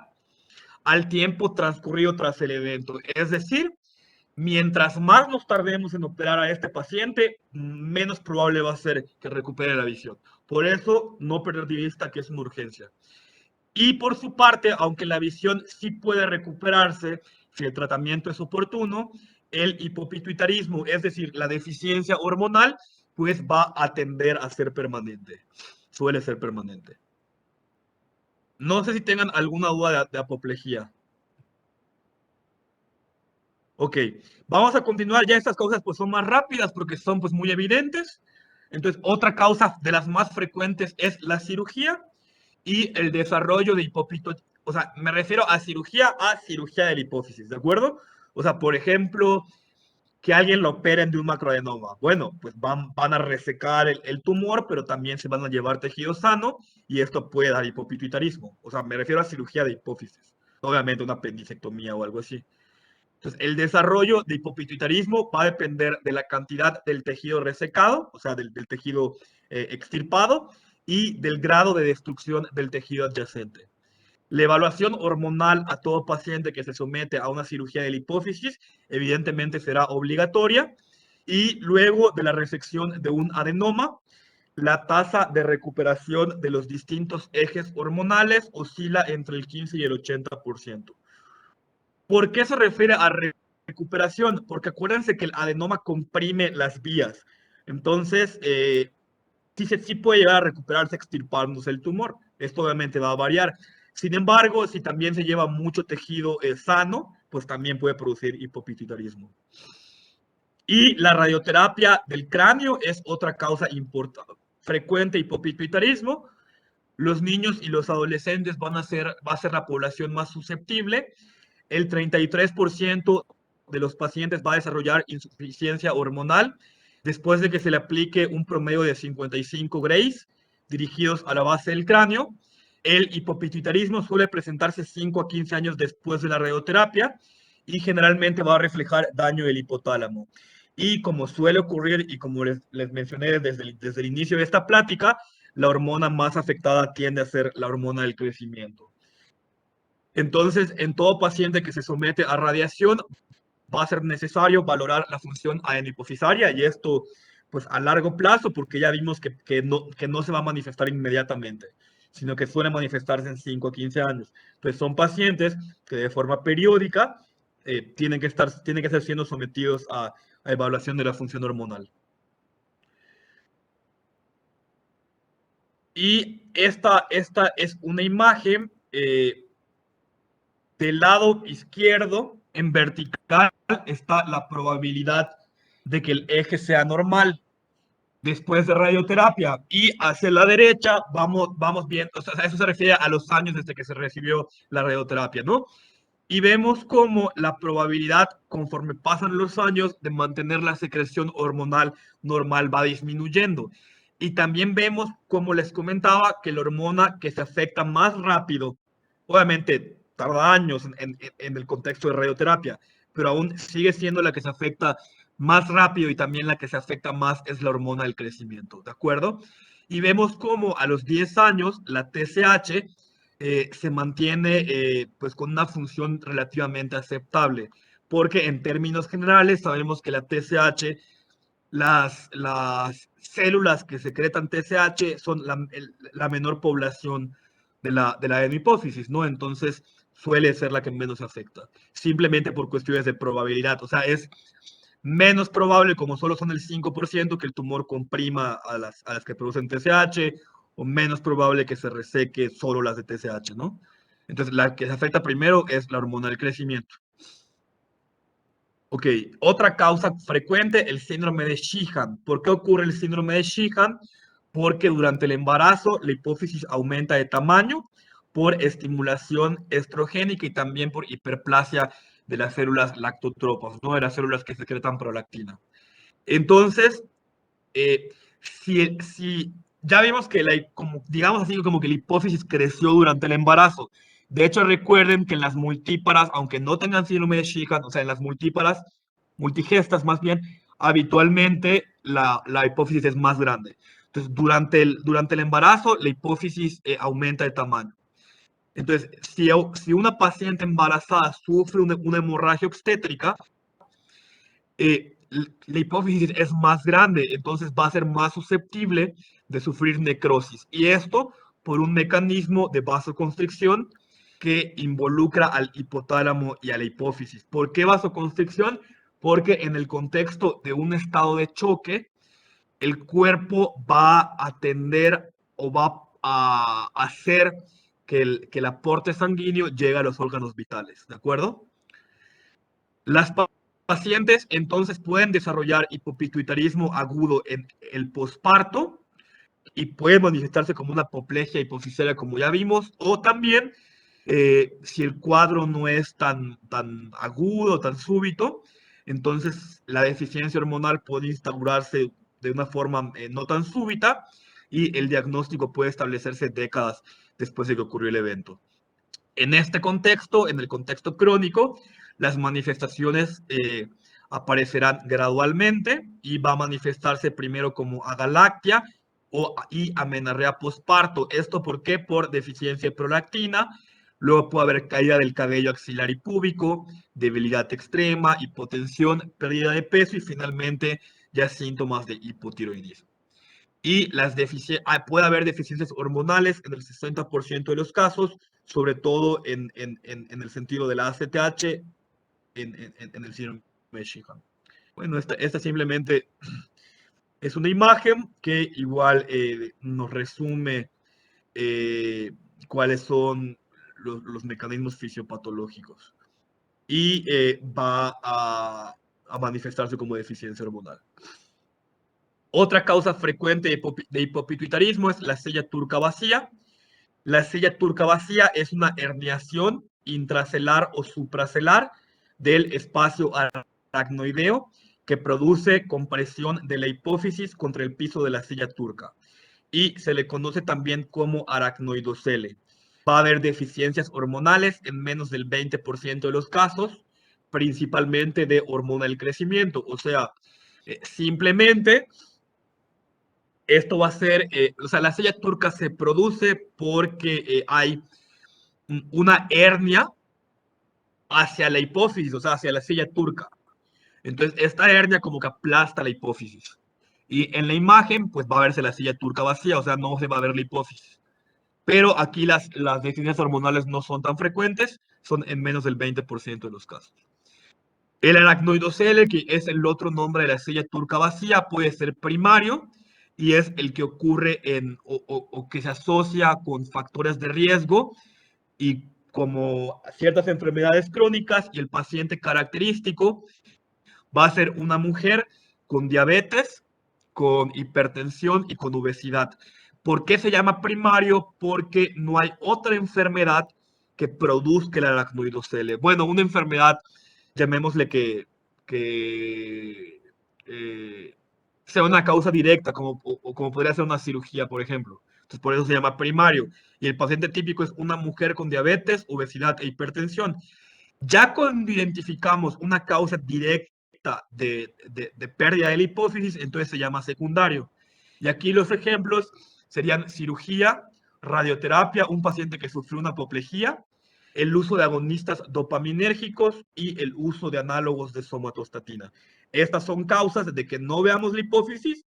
[SPEAKER 1] al tiempo transcurrido tras el evento. Es decir, mientras más nos tardemos en operar a este paciente, menos probable va a ser que recupere la visión. Por eso, no perder de vista que es una urgencia. Y por su parte, aunque la visión sí puede recuperarse si el tratamiento es oportuno, el hipopituitarismo, es decir, la deficiencia hormonal, pues va a tender a ser permanente. Suele ser permanente. No sé si tengan alguna duda de apoplejía. Ok, vamos a continuar. Ya estas causas pues son más rápidas porque son pues muy evidentes. Entonces, otra causa de las más frecuentes es la cirugía y el desarrollo de hipófito. O sea, me refiero a cirugía de la hipófisis, ¿de acuerdo? O sea, por ejemplo, que alguien lo operen de un macroadenoma. Bueno, pues van a resecar el tumor, pero también se van a llevar tejido sano y esto puede dar hipopituitarismo. O sea, me refiero a cirugía de hipófisis. Obviamente una apendicectomía o algo así. Entonces, el desarrollo de hipopituitarismo va a depender de la cantidad del tejido resecado, o sea, del tejido extirpado, y del grado de destrucción del tejido adyacente. La evaluación hormonal a todo paciente que se somete a una cirugía de la hipófisis evidentemente será obligatoria y luego de la resección de un adenoma, la tasa de recuperación de los distintos ejes hormonales oscila entre el 15 y el 80%. ¿Por qué se refiere a recuperación? Porque acuérdense que el adenoma comprime las vías. Entonces, sí puede llegar a recuperarse extirpándose el tumor. Esto obviamente va a variar. Sin embargo, si también se lleva mucho tejido sano, pues también puede producir hipopituitarismo. Y la radioterapia del cráneo es otra causa frecuente de hipopituitarismo. Los niños y los adolescentes va a ser la población más susceptible. El 33% de los pacientes va a desarrollar insuficiencia hormonal después de que se le aplique un promedio de 55 Grays dirigidos a la base del cráneo. El hipopituitarismo suele presentarse 5 a 15 años después de la radioterapia y generalmente va a reflejar daño del hipotálamo. Y como suele ocurrir y como les mencioné desde el inicio de esta plática, la hormona más afectada tiende a ser la hormona del crecimiento. Entonces, en todo paciente que se somete a radiación, va a ser necesario valorar la función adenohipofisaria y esto, pues a largo plazo, porque ya vimos que no se va a manifestar inmediatamente, sino que suele manifestarse en 5 a 15 años. Entonces, son pacientes que de forma periódica tienen que estar siendo sometidos a evaluación de la función hormonal. Y esta es una imagen del lado izquierdo, en vertical, está la probabilidad de que el eje sea normal después de radioterapia. Y hacia la derecha vamos viendo, o sea, eso se refiere a los años desde que se recibió la radioterapia, ¿no? Y vemos cómo la probabilidad, conforme pasan los años, de mantener la secreción hormonal normal va disminuyendo. Y también vemos, como les comentaba, que la hormona que se afecta más rápido, obviamente tarda años en el contexto de radioterapia, pero aún sigue siendo la que se afecta más rápido y también la que se afecta más es la hormona del crecimiento, ¿de acuerdo? Y vemos cómo a los 10 años la TSH se mantiene pues con una función relativamente aceptable, porque en términos generales sabemos que la TSH, las células que secretan TSH son la menor población de la adenohipófisis, ¿no? Entonces suele ser la que menos afecta, simplemente por cuestiones de probabilidad, o sea, es menos probable, como solo son el 5%, que el tumor comprima a las que producen TSH, o menos probable que se reseque solo las de TSH, ¿no? Entonces, la que se afecta primero es la hormona del crecimiento. Ok, otra causa frecuente, el síndrome de Sheehan. ¿Por qué ocurre el síndrome de Sheehan? Porque durante el embarazo la hipófisis aumenta de tamaño por estimulación estrogénica y también por hiperplasia de las células lactotropas, ¿no? De las células que secretan prolactina. Entonces, si ya vimos que como, digamos así, como que la hipófisis creció durante el embarazo. De hecho, recuerden que en las multíparas, aunque no tengan síndrome de Sheehan, o sea, en las multíparas, multigestas más bien, habitualmente la hipófisis es más grande. Entonces, durante el embarazo, la hipófisis aumenta de tamaño. Entonces, si una paciente embarazada sufre una hemorragia obstétrica, la hipófisis es más grande, entonces va a ser más susceptible de sufrir necrosis. Y esto por un mecanismo de vasoconstricción que involucra al hipotálamo y a la hipófisis. ¿Por qué vasoconstricción? Porque en el contexto de un estado de choque, el cuerpo va a tender o va a hacer que el aporte sanguíneo llegue a los órganos vitales, ¿de acuerdo? Las Pacientes entonces pueden desarrollar hipopituitarismo agudo en el posparto y puede manifestarse como una apoplejia hipofisal, como ya vimos, o también, si el cuadro no es tan agudo, tan súbito, entonces la deficiencia hormonal puede instaurarse de una forma no tan súbita y el diagnóstico puede establecerse décadas después de que ocurrió el evento. En este contexto, en el contexto crónico, las manifestaciones aparecerán gradualmente y va a manifestarse primero como agalactia y amenorrea posparto. ¿Esto por qué? Por deficiencia de prolactina. Luego puede haber caída del cabello axilar y púbico, debilidad extrema, hipotensión, pérdida de peso y finalmente ya síntomas de hipotiroidismo. Y puede haber deficiencias hormonales en el 60% de los casos, sobre todo en el sentido de la ACTH, en el síndrome de Sheehan. Bueno, esta simplemente es una imagen que igual nos resume cuáles son los mecanismos fisiopatológicos y va a manifestarse como deficiencia hormonal. Otra causa frecuente de hipopituitarismo es la sella turca vacía. La sella turca vacía es una herniación intracelular o supracelular del espacio aracnoideo que produce compresión de la hipófisis contra el piso de la sella turca y se le conoce también como aracnoidocele. Va a haber deficiencias hormonales en menos del 20% de los casos, principalmente de hormona del crecimiento, o sea, simplemente esto va a ser, o sea, la sella turca se produce porque hay una hernia hacia la hipófisis, o sea, hacia la sella turca. Entonces, esta hernia como que aplasta la hipófisis. Y en la imagen, pues va a verse la sella turca vacía, o sea, no se va a ver la hipófisis. Pero aquí las deficiencias hormonales no son tan frecuentes, son en menos del 20% de los casos. El aracnoidocele, que es el otro nombre de la sella turca vacía, puede ser primario y es el que ocurre o que se asocia con factores de riesgo y como ciertas enfermedades crónicas, y el paciente característico va a ser una mujer con diabetes, con hipertensión y con obesidad. ¿Por qué se llama primario? Porque no hay otra enfermedad que produzca el aracnoidocele. Bueno, una enfermedad, llamémosle que sea una causa directa, como podría ser una cirugía, por ejemplo. Entonces, por eso se llama primario. Y el paciente típico es una mujer con diabetes, obesidad e hipertensión. Ya cuando identificamos una causa directa de pérdida de la hipófisis, entonces se llama secundario. Y aquí los ejemplos serían cirugía, radioterapia, un paciente que sufrió una apoplejía, el uso de agonistas dopaminérgicos y el uso de análogos de somatostatina. Estas son causas de que no veamos la hipófisis,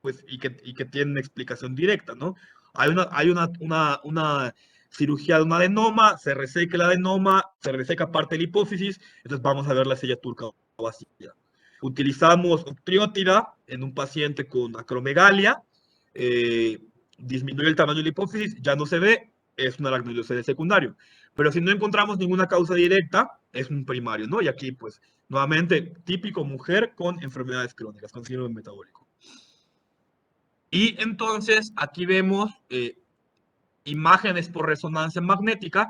[SPEAKER 1] pues, y que tienen explicación directa, ¿no? Hay una cirugía de un adenoma, se reseca el adenoma, se reseca parte de la hipófisis, entonces vamos a ver la sella turca vacía. Utilizamos octriótida en un paciente con acromegalia, disminuye el tamaño de la hipófisis, ya no se ve, es un aracnoidocele secundario. Pero si no encontramos ninguna causa directa, es un primario, ¿no? Y aquí, pues, nuevamente, típico mujer con enfermedades crónicas, con síndrome metabólico. Y entonces aquí vemos imágenes por resonancia magnética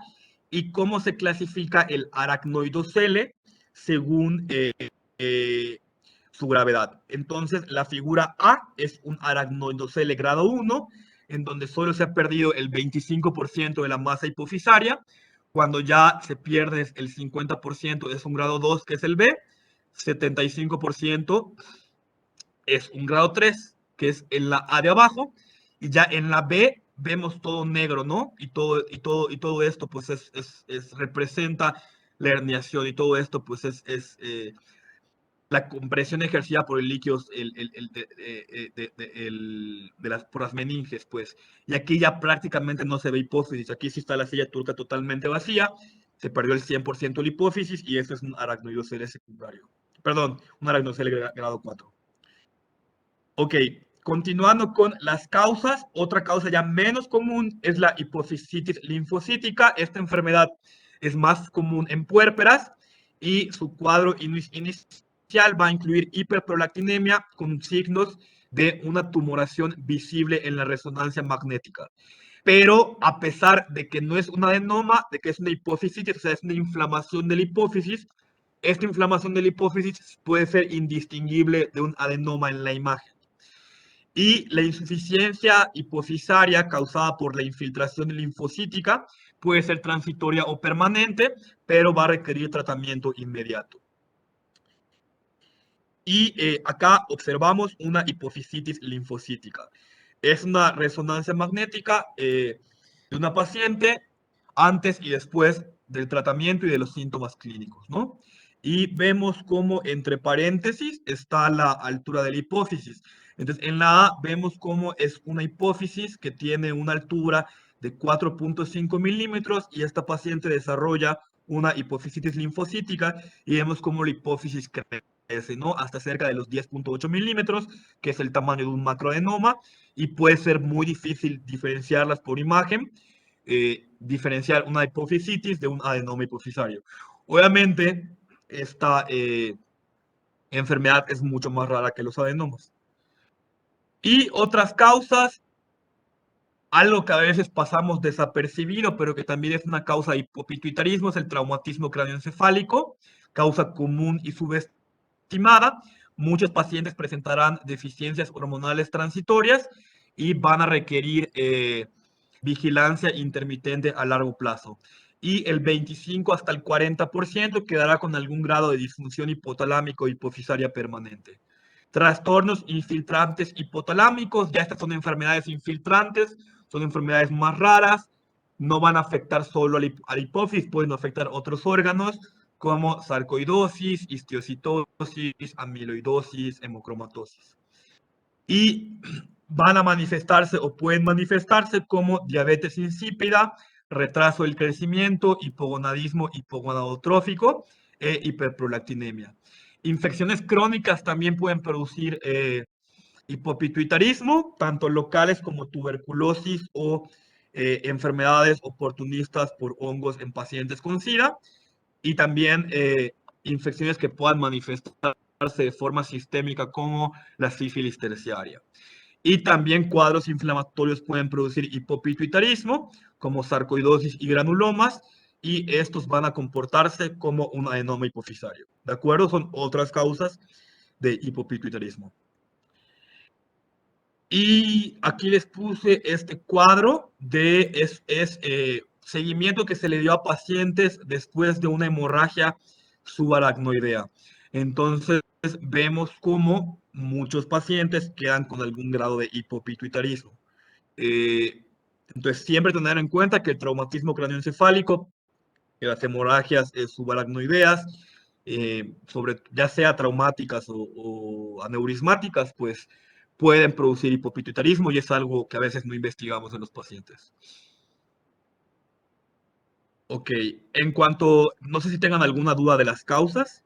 [SPEAKER 1] y cómo se clasifica el aracnoidocele según su gravedad. Entonces, la figura A es un aracnoidocele grado 1, en donde solo se ha perdido el 25% de la masa hipofisaria. Cuando ya se pierde el 50% es un grado 2, que es el B, 75% es un grado 3, que es en la A de abajo, y ya en la B vemos todo negro, ¿no? Y todo esto, pues, representa la herniación, y todo esto, pues, la compresión ejercida por el líquido por las meninges, pues. Y aquí ya prácticamente no se ve hipófisis. Aquí sí está la sella turca totalmente vacía, se perdió el 100% de la hipófisis, y eso es un aracnoidocele secundario. Perdón, un aracnoidocele grado 4. Ok, continuando con las causas, otra causa ya menos común es la hipofisitis linfocítica. Esta enfermedad es más común en puérperas y su cuadro inicial va a incluir hiperprolactinemia con signos de una tumoración visible en la resonancia magnética. Pero a pesar de que no es un adenoma, de que es una hipófisis, o sea, es una inflamación de la hipófisis, esta inflamación de la hipófisis puede ser indistinguible de un adenoma en la imagen. Y la insuficiencia hipofisaria causada por la infiltración linfocítica puede ser transitoria o permanente, pero va a requerir tratamiento inmediato. Y acá observamos una hipofisitis linfocítica. Es una resonancia magnética de una paciente antes y después del tratamiento y de los síntomas clínicos, ¿no? Y vemos cómo entre paréntesis está la altura de la hipófisis. Entonces, en la A vemos cómo es una hipófisis que tiene una altura de 4.5 milímetros y esta paciente desarrolla una hipofisitis linfocítica y vemos cómo la hipófisis crece, ¿no? Hasta cerca de los 10.8 milímetros, que es el tamaño de un macroadenoma, y puede ser muy difícil diferenciarlas por imagen, diferenciar una hipofisitis de un adenoma hipofisario. Obviamente, esta enfermedad es mucho más rara que los adenomas. Y otras causas, algo que a veces pasamos desapercibido, pero que también es una causa de hipopituitarismo, es el traumatismo cráneoencefálico, causa común y subestimada. Muchos pacientes presentarán deficiencias hormonales transitorias y van a requerir vigilancia intermitente a largo plazo. Y el 25 hasta el 40% quedará con algún grado de disfunción hipotalámico hipofisaria permanente. Trastornos infiltrantes hipotalámicos, ya estas son enfermedades infiltrantes, son enfermedades más raras, no van a afectar solo a la hipófisis, pueden afectar otros órganos como sarcoidosis, histiocitosis, amiloidosis, hemocromatosis. Y van a manifestarse o pueden manifestarse como diabetes insípida, retraso del crecimiento, hipogonadismo hipogonadotrófico e hiperprolactinemia. Infecciones crónicas también pueden producir hipopituitarismo, tanto locales como tuberculosis o enfermedades oportunistas por hongos en pacientes con SIDA, y también infecciones que puedan manifestarse de forma sistémica como la sífilis terciaria. Y también cuadros inflamatorios pueden producir hipopituitarismo, como sarcoidosis y granulomas, y estos van a comportarse como un adenoma hipofisario. ¿De acuerdo? Son otras causas de hipopituitarismo. Y aquí les puse este cuadro de seguimiento que se le dio a pacientes después de una hemorragia subaracnoidea. Entonces vemos cómo muchos pacientes quedan con algún grado de hipopituitarismo. Entonces siempre tener en cuenta que el traumatismo craneoencefálico, las hemorragias subaracnoideas, ya sea traumáticas o aneurismáticas, pues pueden producir hipopituitarismo y es algo que a veces no investigamos en los pacientes. Ok, en cuanto, no sé si tengan alguna duda de las causas.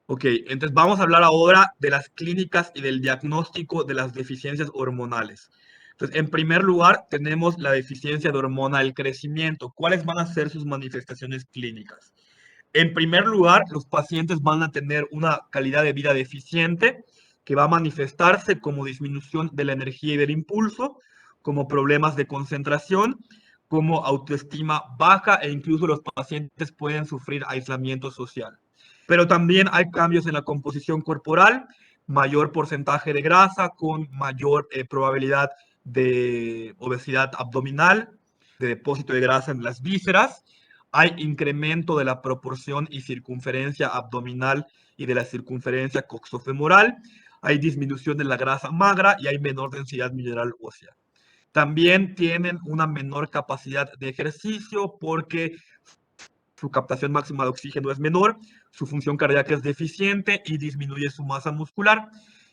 [SPEAKER 1] Ok, entonces vamos a hablar ahora de las clínicas y del diagnóstico de las deficiencias hormonales. Entonces, en primer lugar, tenemos la deficiencia de hormona del crecimiento. ¿Cuáles van a ser sus manifestaciones clínicas? En primer lugar, los pacientes van a tener una calidad de vida deficiente que va a manifestarse como disminución de la energía y del impulso, como problemas de concentración, como autoestima baja e incluso los pacientes pueden sufrir aislamiento social. Pero también hay cambios en la composición corporal, mayor porcentaje de grasa con mayor probabilidad de obesidad abdominal, de depósito de grasa en las vísceras. Hay incremento de la proporción y circunferencia abdominal y de la circunferencia coxofemoral. Hay disminución de la grasa magra y hay menor densidad mineral ósea. También tienen una menor capacidad de ejercicio porque su captación máxima de oxígeno es menor, su función cardíaca es deficiente y disminuye su masa muscular.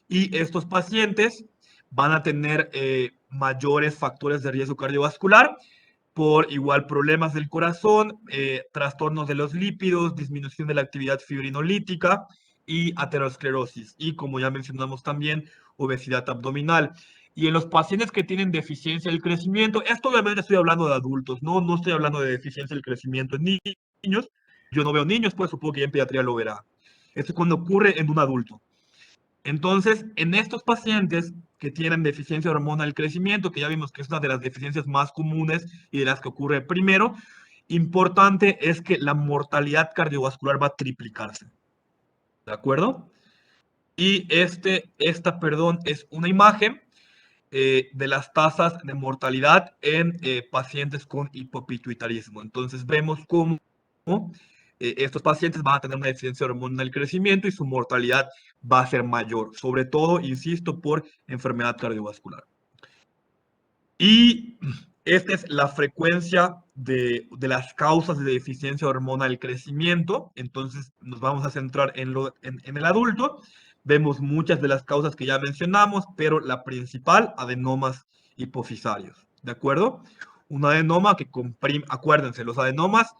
[SPEAKER 1] Y estos pacientes van a tener mayores factores de riesgo cardiovascular por igual problemas del corazón, trastornos de los lípidos, disminución de la actividad fibrinolítica y aterosclerosis. Y como ya mencionamos también, obesidad abdominal. Y en los pacientes que tienen deficiencia del crecimiento, esto obviamente estoy hablando de adultos, no estoy hablando de deficiencia del crecimiento en niños. Yo no veo niños, pues supongo que ya en pediatría lo verá. Esto es cuando ocurre en un adulto. Entonces, en estos pacientes que tienen deficiencia de hormona del crecimiento, que ya vimos que es una de las deficiencias más comunes y de las que ocurre primero, importante es que la mortalidad cardiovascular va a triplicarse. ¿De acuerdo? Y esta es una imagen de las tasas de mortalidad en pacientes con hipopituitarismo. Entonces vemos cómo estos pacientes van a tener una deficiencia de hormona del crecimiento y su mortalidad va a ser mayor, sobre todo, insisto, por enfermedad cardiovascular. Y esta es la frecuencia de las causas de deficiencia de hormona del crecimiento. Entonces nos vamos a centrar en el adulto. Vemos muchas de las causas que ya mencionamos, pero la principal, adenomas hipofisarios. ¿De acuerdo? Un adenoma que comprime, acuérdense, los adenomas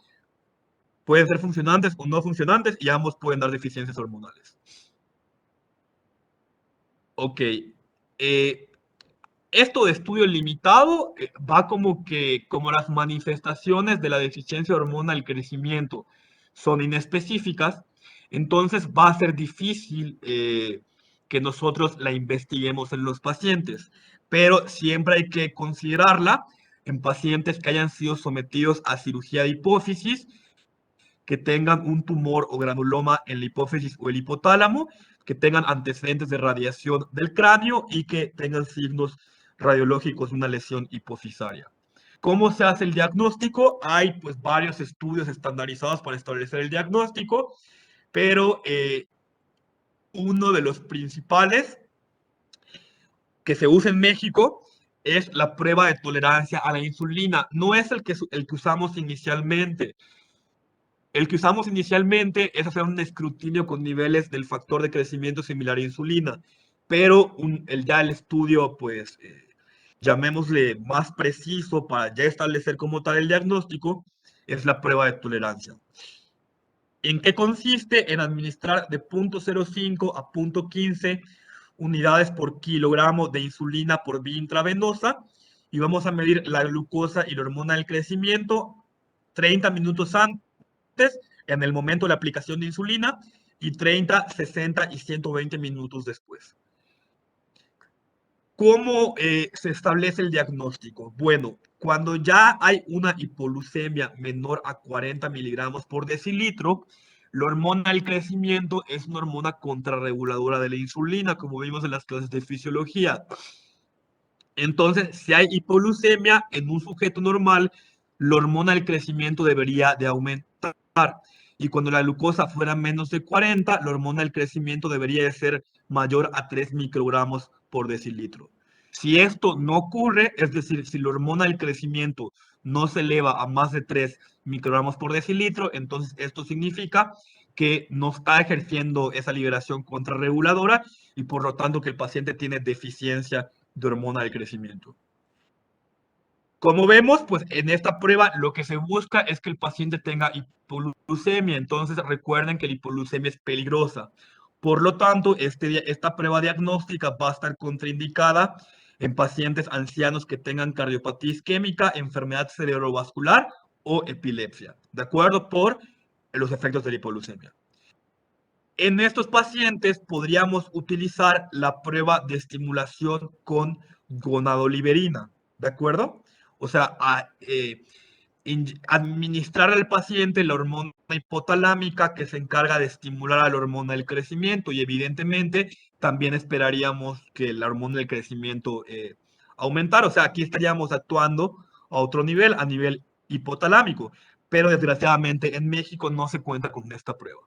[SPEAKER 1] pueden ser funcionantes o no funcionantes y ambos pueden dar deficiencias hormonales. Ok. Esto de estudio limitado va como las manifestaciones de la deficiencia de hormona del crecimiento son inespecíficas, entonces va a ser difícil que nosotros la investiguemos en los pacientes, pero siempre hay que considerarla en pacientes que hayan sido sometidos a cirugía de hipófisis, que tengan un tumor o granuloma en la hipófisis o el hipotálamo, que tengan antecedentes de radiación del cráneo y que tengan signos radiológicos de una lesión hipofisaria. ¿Cómo se hace el diagnóstico? Hay pues varios estudios estandarizados para establecer el diagnóstico, pero uno de los principales que se usa en México es la prueba de tolerancia a la insulina. No es el que usamos inicialmente. El que usamos inicialmente es hacer un escrutinio con niveles del factor de crecimiento similar a insulina, pero el estudio, pues, llamémosle más preciso para ya establecer como tal el diagnóstico, es la prueba de tolerancia. ¿En qué consiste? En administrar de 0.05 a 0.15 unidades por kilogramo de insulina por vía intravenosa y vamos a medir la glucosa y la hormona del crecimiento 30 minutos antes, en el momento de la aplicación de insulina, y 30, 60 y 120 minutos después. ¿Cómo se establece el diagnóstico? Bueno, cuando ya hay una hipoglucemia menor a 40 miligramos por decilitro, la hormona del crecimiento es una hormona contrarreguladora de la insulina, como vimos en las clases de fisiología. Entonces, si hay hipoglucemia en un sujeto normal, la hormona del crecimiento debería de aumentar. Y cuando la glucosa fuera menos de 40, la hormona del crecimiento debería de ser mayor a 3 microgramos por decilitro. Si esto no ocurre, es decir, si la hormona del crecimiento no se eleva a más de 3 microgramos por decilitro, entonces esto significa que no está ejerciendo esa liberación contrarreguladora y por lo tanto que el paciente tiene deficiencia de hormona del crecimiento. Como vemos, pues en esta prueba lo que se busca es que el paciente tenga hipoglucemia. Entonces recuerden que la hipoglucemia es peligrosa. Por lo tanto, esta prueba diagnóstica va a estar contraindicada en pacientes ancianos que tengan cardiopatía isquémica, enfermedad cerebrovascular o epilepsia. ¿De acuerdo? Por los efectos de la hipoglucemia. En estos pacientes podríamos utilizar la prueba de estimulación con gonadoliberina. ¿De acuerdo? O sea, administrar al paciente la hormona hipotalámica que se encarga de estimular a la hormona del crecimiento y evidentemente también esperaríamos que la hormona del crecimiento aumentara. O sea, aquí estaríamos actuando a otro nivel, a nivel hipotalámico, pero desgraciadamente en México no se cuenta con esta prueba.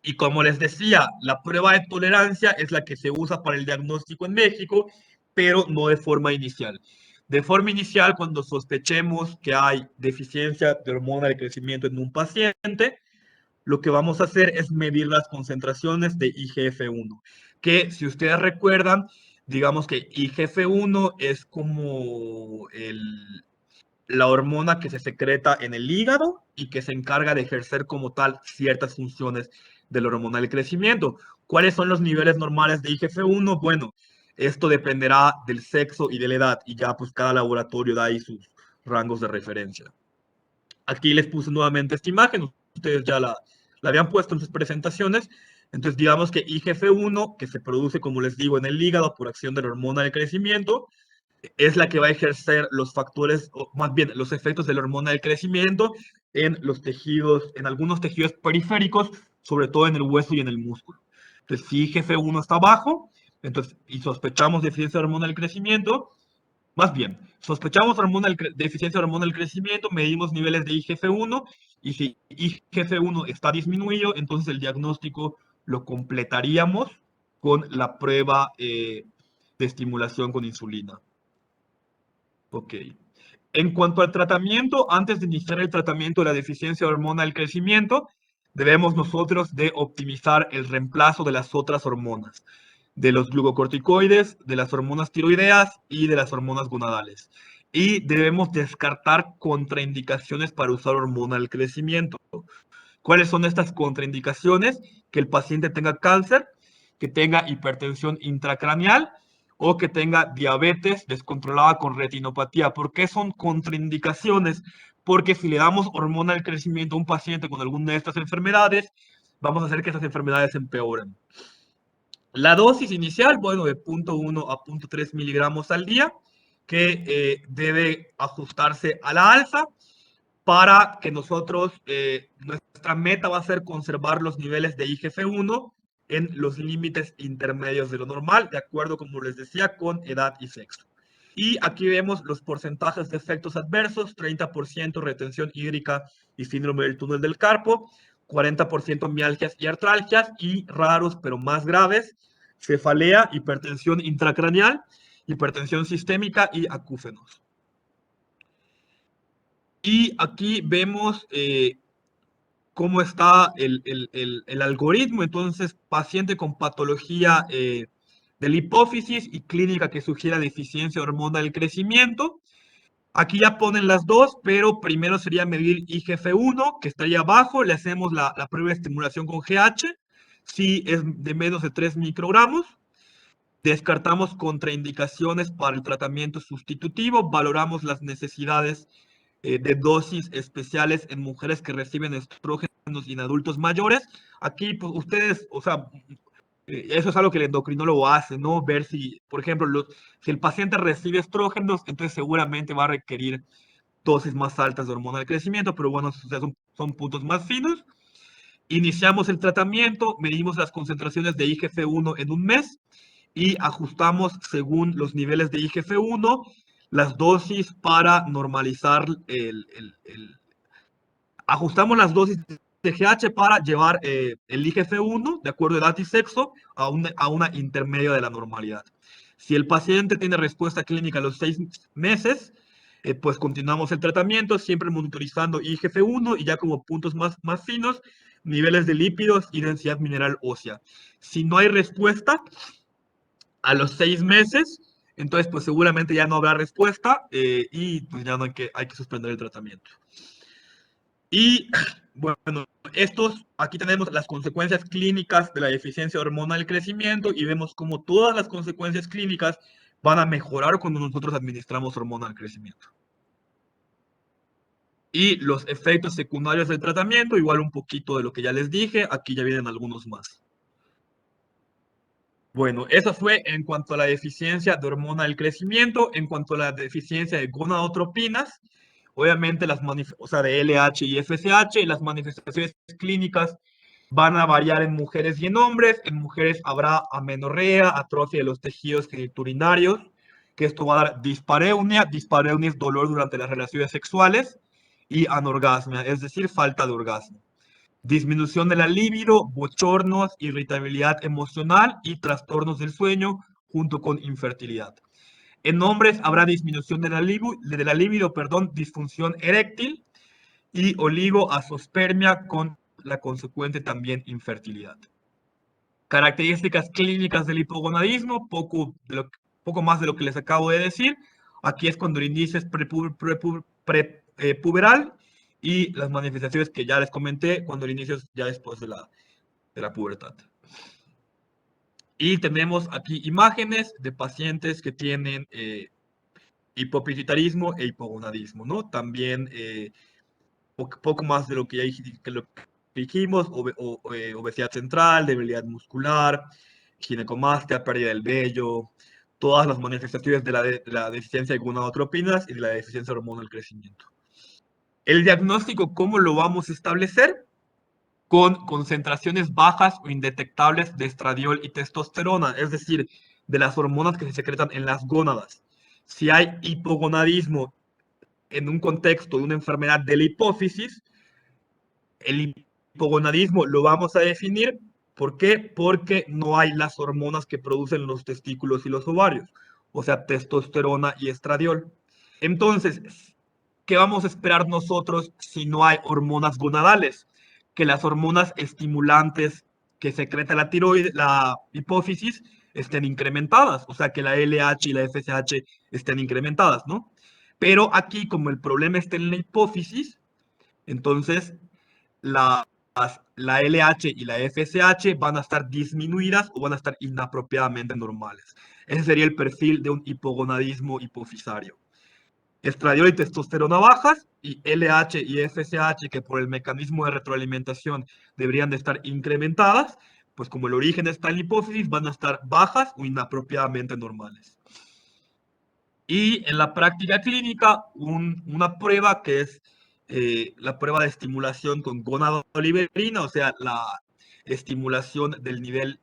[SPEAKER 1] Y como les decía, la prueba de tolerancia es la que se usa para el diagnóstico en México, pero no de forma inicial. De forma inicial, cuando sospechemos que hay deficiencia de hormona de crecimiento en un paciente, lo que vamos a hacer es medir las concentraciones de IGF-1, que si ustedes recuerdan, digamos que IGF-1 es como la hormona que se secreta en el hígado y que se encarga de ejercer como tal ciertas funciones de la hormona del crecimiento. ¿Cuáles son los niveles normales de IGF-1? Bueno, Esto dependerá del sexo y de la edad, y ya pues cada laboratorio da ahí sus rangos de referencia. Aquí les puse nuevamente esta imagen, ustedes ya la habían puesto en sus presentaciones. Entonces, digamos que IGF-1, que se produce, como les digo, en el hígado por acción de la hormona del crecimiento, es la que va a ejercer los factores, o más bien los efectos de la hormona del crecimiento en los tejidos, en algunos tejidos periféricos, sobre todo en el hueso y en el músculo. Entonces, si IGF-1 está bajo, entonces, y sospechamos deficiencia de hormona del crecimiento, más bien, sospechamos deficiencia de hormona del crecimiento, medimos niveles de IGF-1 y si IGF-1 está disminuido, entonces el diagnóstico lo completaríamos con la prueba de estimulación con insulina. Ok. En cuanto al tratamiento, antes de iniciar el tratamiento de la deficiencia de hormona del crecimiento, debemos nosotros de optimizar el reemplazo de las otras hormonas, de los glucocorticoides, de las hormonas tiroideas y de las hormonas gonadales. Y debemos descartar contraindicaciones para usar hormona del crecimiento. ¿Cuáles son estas contraindicaciones? Que el paciente tenga cáncer, que tenga hipertensión intracraneal o que tenga diabetes descontrolada con retinopatía. ¿Por qué son contraindicaciones? Porque si le damos hormona del crecimiento a un paciente con alguna de estas enfermedades, vamos a hacer que esas enfermedades empeoren. La dosis inicial, bueno, de 0.1 a 0.3 miligramos al día, que debe ajustarse a la alza para que nosotros, nuestra meta va a ser conservar los niveles de IGF-1 en los límites intermedios de lo normal, de acuerdo, como les decía, con edad y sexo. Y aquí vemos los porcentajes de efectos adversos: 30% retención hídrica y síndrome del túnel del carpo, 40% mialgias y artralgias, y raros pero más graves, cefalea, hipertensión intracraneal, hipertensión sistémica y acúfenos. Y aquí vemos cómo está el algoritmo. Entonces, paciente con patología de la hipófisis y clínica que sugiera deficiencia de hormona del crecimiento. Aquí ya ponen las dos, pero primero sería medir IGF-1, que estaría bajo. Le hacemos la prueba de estimulación con GH. Si es de menos de 3 microgramos. Descartamos contraindicaciones para el tratamiento sustitutivo. Valoramos las necesidades de dosis especiales en mujeres que reciben estrógenos y en adultos mayores. Aquí, pues, ustedes, o sea, eso es algo que el endocrinólogo hace, ¿no? Ver si, por ejemplo, si el paciente recibe estrógenos, entonces seguramente va a requerir dosis más altas de hormona de crecimiento, pero bueno, o sea, son puntos más finos. Iniciamos el tratamiento, medimos las concentraciones de IGF-1 en un mes y ajustamos según los niveles de IGF-1 las dosis para normalizar ajustamos las dosis de GH para llevar el IGF-1, de acuerdo a edad y sexo, a una intermedia de la normalidad. Si el paciente tiene respuesta clínica a los 6 meses, pues continuamos el tratamiento, siempre monitorizando IGF-1 y ya como puntos más finos, niveles de lípidos y densidad mineral ósea. Si no hay respuesta a los 6 meses, entonces pues seguramente ya no habrá respuesta y pues ya no hay que suspender el tratamiento. Y bueno, aquí tenemos las consecuencias clínicas de la deficiencia de hormona del crecimiento y vemos cómo todas las consecuencias clínicas van a mejorar cuando nosotros administramos hormona del crecimiento. Y los efectos secundarios del tratamiento, igual un poquito de lo que ya les dije, aquí ya vienen algunos más. Bueno, eso fue en cuanto a la deficiencia de hormona del crecimiento. En cuanto a la deficiencia de gonadotropinas, obviamente de LH y FSH, las manifestaciones clínicas van a variar en mujeres y en hombres. En mujeres habrá amenorrea, atrofia de los tejidos genitourinarios, que esto va a dar dispareunia. Dispareunia es dolor durante las relaciones sexuales, y anorgasmia, es decir, falta de orgasmo. Disminución de la libido, bochornos, irritabilidad emocional y trastornos del sueño, junto con infertilidad. En hombres habrá disminución de la libido, disfunción eréctil y oligoasospermia con la consecuente también infertilidad. Características clínicas del hipogonadismo, poco más de lo que les acabo de decir. Aquí es cuando el inicio es puberal y las manifestaciones que ya les comenté cuando el inicio es ya después de la pubertad. Y tenemos aquí imágenes de pacientes que tienen hipopituitarismo e hipogonadismo, ¿no? También poco más de lo que ya lo que dijimos, obesidad central, debilidad muscular, ginecomastia, pérdida del vello, todas las manifestaciones de la deficiencia de gonadotropinas y de la deficiencia de hormona del crecimiento. El diagnóstico, ¿cómo lo vamos a establecer? Con concentraciones bajas o indetectables de estradiol y testosterona, es decir, de las hormonas que se secretan en las gónadas. Si hay hipogonadismo en un contexto de una enfermedad de la hipófisis, el hipogonadismo lo vamos a definir. ¿Por qué? Porque no hay las hormonas que producen los testículos y los ovarios, o sea, testosterona y estradiol. Entonces, ¿qué vamos a esperar nosotros si no hay hormonas gonadales? Que las hormonas estimulantes que secreta la tiroides, la hipófisis, estén incrementadas, o sea, que la LH y la FSH estén incrementadas, ¿no? Pero aquí, como el problema está en la hipófisis, entonces las, la LH y la FSH van a estar disminuidas o van a estar inapropiadamente normales. Ese sería el perfil de un hipogonadismo hipofisario. Estradiol y testosterona bajas y LH y FSH, que por el mecanismo de retroalimentación deberían de estar incrementadas, pues como el origen está en la hipófisis, van a estar bajas o inapropiadamente normales. Y en la práctica clínica, una prueba que es la prueba de estimulación con gonadoliberina, o sea, la estimulación del nivel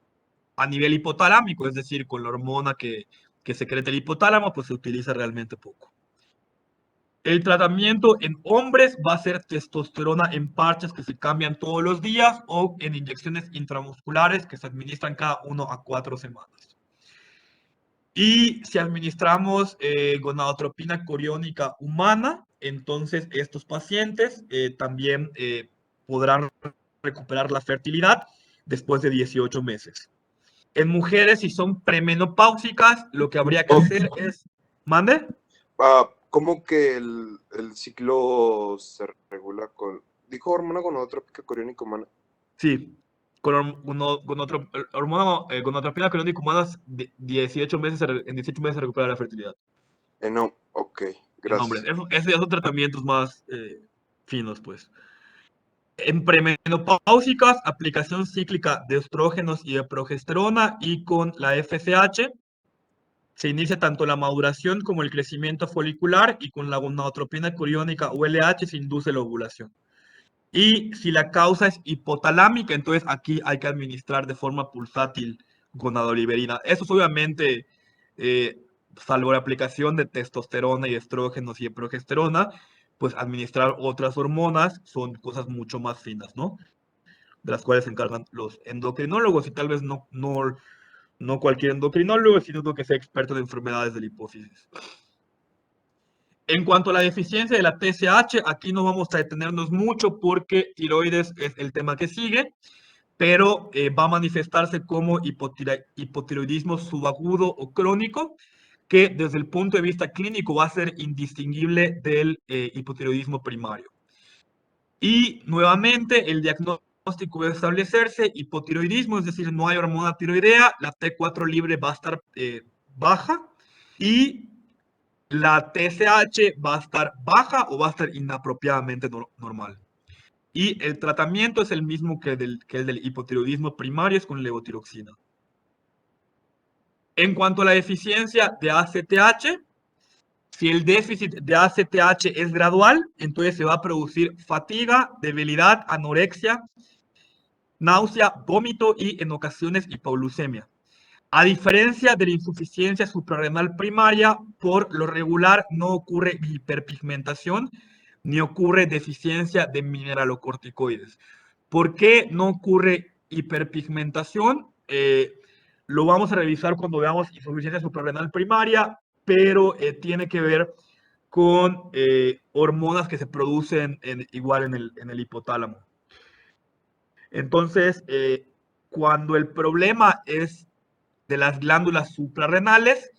[SPEAKER 1] a nivel hipotalámico, es decir, con la hormona que secreta el hipotálamo, pues se utiliza realmente poco. El tratamiento en hombres va a ser testosterona en parches que se cambian todos los días o en inyecciones intramusculares que se administran cada 1 a 4 semanas. Y si administramos gonadotropina coriónica humana, entonces estos pacientes también podrán recuperar la fertilidad después de 18 meses. En mujeres, si son premenopáusicas, lo que habría que hacer es... ¿Mande?
[SPEAKER 2] ¿Cómo que el ciclo se regula con... Dijo hormona gonadotrópica coriónica humana?
[SPEAKER 1] Sí. Gonadotropina coriónica humana, en 18 meses se recupera la fertilidad.
[SPEAKER 2] No, ok,
[SPEAKER 1] En hombres.
[SPEAKER 2] gracias.
[SPEAKER 1] Esos ya son tratamientos más finos, pues. En premenopáusicas, aplicación cíclica de estrógenos y de progesterona, y con la FSH se inicia tanto la maduración como el crecimiento folicular, y con la gonadotropina coriónica o LH se induce la ovulación. Y si la causa es hipotalámica, entonces aquí hay que administrar de forma pulsátil gonadoliberina. Eso es obviamente, salvo la aplicación de testosterona y estrógenos y de progesterona, pues administrar otras hormonas son cosas mucho más finas, ¿no? De las cuales se encargan los endocrinólogos, y tal vez no cualquier endocrinólogo, sino que sea experto de enfermedades de la hipófisis. En cuanto a la deficiencia de la TSH, aquí no vamos a detenernos mucho porque tiroides es el tema que sigue, pero va a manifestarse como hipotiroidismo subagudo o crónico, que desde el punto de vista clínico va a ser indistinguible del hipotiroidismo primario. Y nuevamente el diagnóstico debe establecerse hipotiroidismo, es decir, no hay hormona tiroidea, la T4 libre va a estar baja, y la TSH va a estar baja o va a estar inapropiadamente normal. Y el tratamiento es el mismo que el del hipotiroidismo primario, es con levotiroxina. En cuanto a la deficiencia de ACTH, si el déficit de ACTH es gradual, entonces se va a producir fatiga, debilidad, anorexia, náusea, vómito y en ocasiones hipoglucemia. A diferencia de la insuficiencia suprarrenal primaria, por lo regular no ocurre hiperpigmentación ni ocurre deficiencia de mineralocorticoides. ¿Por qué no ocurre hiperpigmentación? Lo vamos a revisar cuando veamos insuficiencia suprarrenal primaria, pero tiene que ver con hormonas que se producen igual en el hipotálamo. Entonces, cuando el problema es de las glándulas suprarrenales,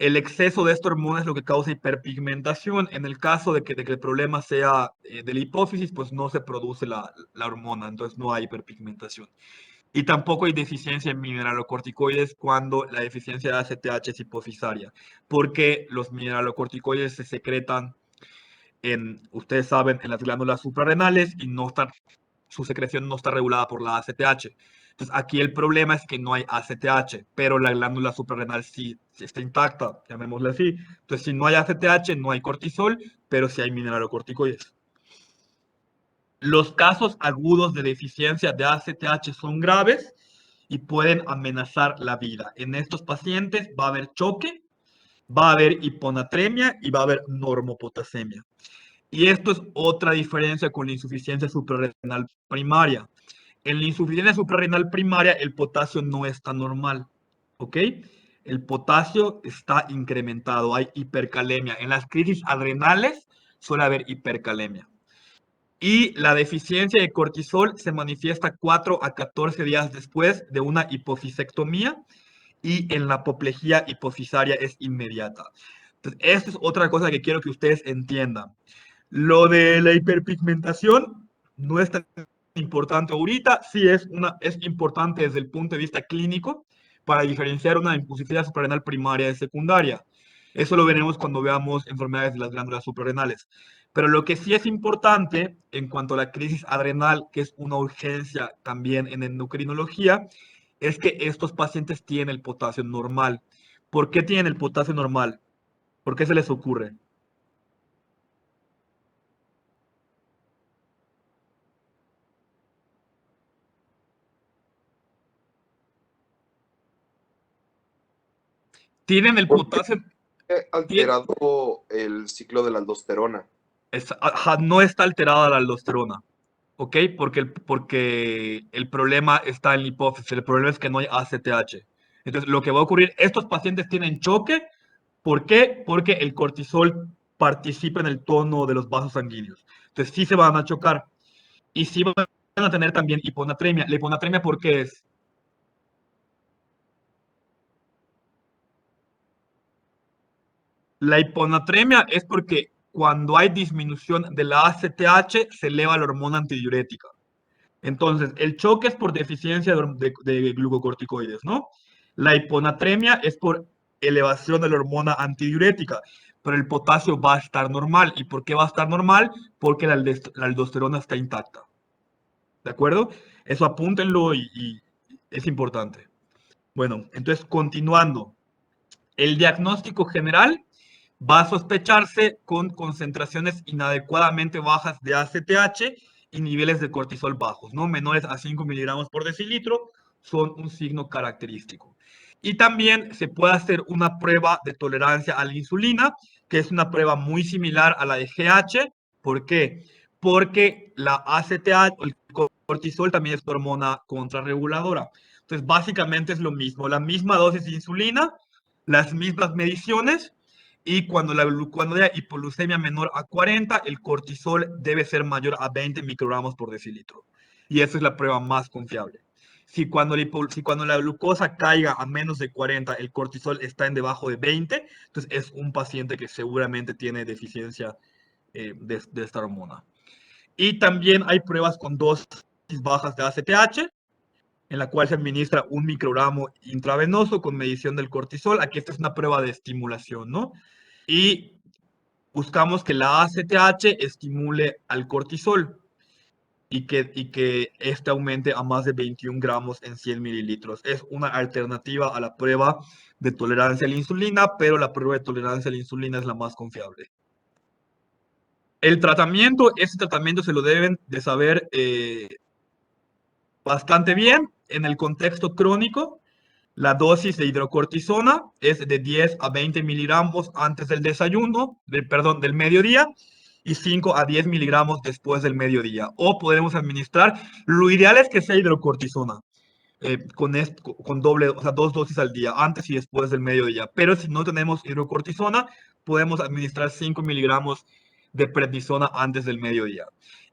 [SPEAKER 1] el exceso de esta hormona es lo que causa hiperpigmentación. En el caso de que el problema sea de la hipófisis, pues no se produce la hormona, entonces no hay hiperpigmentación. Y tampoco hay deficiencia en mineralocorticoides cuando la deficiencia de ACTH es hipofisaria, porque los mineralocorticoides se secretan ustedes saben, en las glándulas suprarrenales y no están, su secreción no está regulada por la ACTH. Entonces, aquí el problema es que no hay ACTH, pero la glándula suprarrenal sí está intacta, llamémosle así. Entonces, si no hay ACTH, no hay cortisol, pero sí hay mineralocorticoides. Los casos agudos de deficiencia de ACTH son graves y pueden amenazar la vida. En estos pacientes va a haber choque, va a haber hiponatremia y va a haber normopotasemia. Y esto es otra diferencia con la insuficiencia suprarrenal primaria. En la insuficiencia suprarrenal primaria el potasio no está normal, ¿ok? El potasio está incrementado, hay hipercalemia. En las crisis adrenales suele haber hipercalemia. Y la deficiencia de cortisol se manifiesta 4 a 14 días después de una hipofisectomía y en la apoplejía hipofisaria es inmediata. Entonces, esto es otra cosa que quiero que ustedes entiendan. Lo de la hiperpigmentación no es tan importante ahorita, sí es importante desde el punto de vista clínico para diferenciar una insuficiencia suprarrenal primaria de secundaria. Eso lo veremos cuando veamos enfermedades de las glándulas suprarrenales. Pero lo que sí es importante en cuanto a la crisis adrenal, que es una urgencia también en endocrinología, es que estos pacientes tienen el potasio normal. ¿Por qué tienen el potasio normal? ¿Por qué se les ocurre? Tienen el
[SPEAKER 2] Porque
[SPEAKER 1] potasio, tien-
[SPEAKER 2] alterado el ciclo de la aldosterona.
[SPEAKER 1] no está alterada la aldosterona, ¿ok? Porque el problema está en la hipófisis, el problema es que no hay ACTH. Entonces, lo que va a ocurrir, estos pacientes tienen choque, ¿por qué? Porque el cortisol participa en el tono de los vasos sanguíneos. Entonces, sí se van a chocar y sí van a tener también hiponatremia. ¿La hiponatremia por qué es? La hiponatremia es porque cuando hay disminución de la ACTH se eleva la hormona antidiurética. Entonces, el choque es por deficiencia de glucocorticoides, ¿no? La hiponatremia es por elevación de la hormona antidiurética, pero el potasio va a estar normal. ¿Y por qué va a estar normal? Porque la aldosterona está intacta. ¿De acuerdo? Eso apúntenlo y es importante. Bueno, entonces continuando. El diagnóstico general va a sospecharse con concentraciones inadecuadamente bajas de ACTH y niveles de cortisol bajos, ¿no? Menores a 5 miligramos por decilitro son un signo característico. Y también se puede hacer una prueba de tolerancia a la insulina, que es una prueba muy similar a la de GH. ¿Por qué? Porque la ACTH, el cortisol también es hormona contrarreguladora. Entonces, básicamente es lo mismo, la misma dosis de insulina, las mismas mediciones, y cuando haya hipoglucemia menor a 40, el cortisol debe ser mayor a 20 microgramos por decilitro. Y esa es la prueba más confiable. Si cuando la glucosa caiga a menos de 40, el cortisol está en debajo de 20, entonces es un paciente que seguramente tiene deficiencia de esta hormona. Y también hay pruebas con dosis bajas de ACTH, en la cual se administra un microgramo intravenoso con medición del cortisol. Aquí esta es una prueba de estimulación, ¿no? Y buscamos que la ACTH estimule al cortisol y que este aumente a más de 21 gramos en 100 mililitros. Es una alternativa a la prueba de tolerancia a la insulina, pero la prueba de tolerancia a la insulina es la más confiable. El tratamiento, este tratamiento se lo deben de saber bastante bien en el contexto crónico. La dosis de hidrocortisona es de 10 a 20 miligramos antes del desayuno, del mediodía, y 5 a 10 miligramos después del mediodía. O podemos administrar, lo ideal es que sea hidrocortisona, con doble, o sea, 2 dosis al día, antes y después del mediodía. Pero si no tenemos hidrocortisona, podemos administrar 5 miligramos de prednisona antes del mediodía.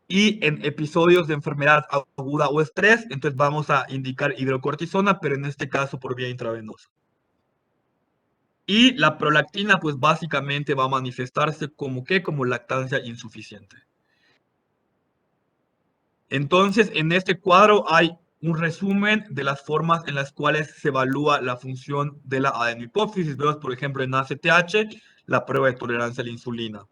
[SPEAKER 1] Y en episodios de enfermedad aguda o estrés, entonces vamos a indicar hidrocortisona, pero en este caso por vía intravenosa. Y la prolactina, pues básicamente va a manifestarse como ¿qué? Como lactancia insuficiente. Entonces, en este cuadro hay un resumen de las formas en las cuales se evalúa la función de la adenohipófisis. Vemos, por ejemplo, en ACTH, la prueba de tolerancia a la insulina,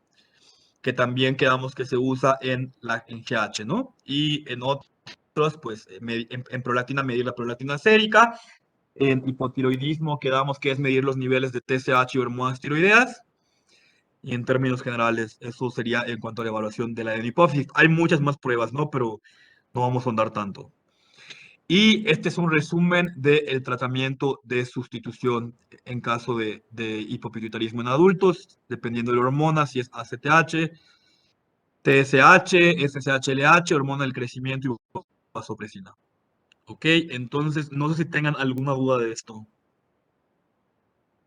[SPEAKER 1] que también quedamos que se usa en GH, ¿no? Y en otros, pues, en prolactina, medir la prolactina sérica. En hipotiroidismo quedamos que es medir los niveles de TSH y hormonas tiroideas. Y en términos generales, eso sería en cuanto a la evaluación de la adenohipófisis. Hay muchas más pruebas, ¿no? Pero no vamos a ahondar tanto. Y este es un resumen del tratamiento de sustitución en caso de hipopituitarismo en adultos, dependiendo de la hormona, si es ACTH, TSH, SSHLH, hormona del crecimiento y vasopresina. Ok, entonces no sé si tengan alguna duda de esto.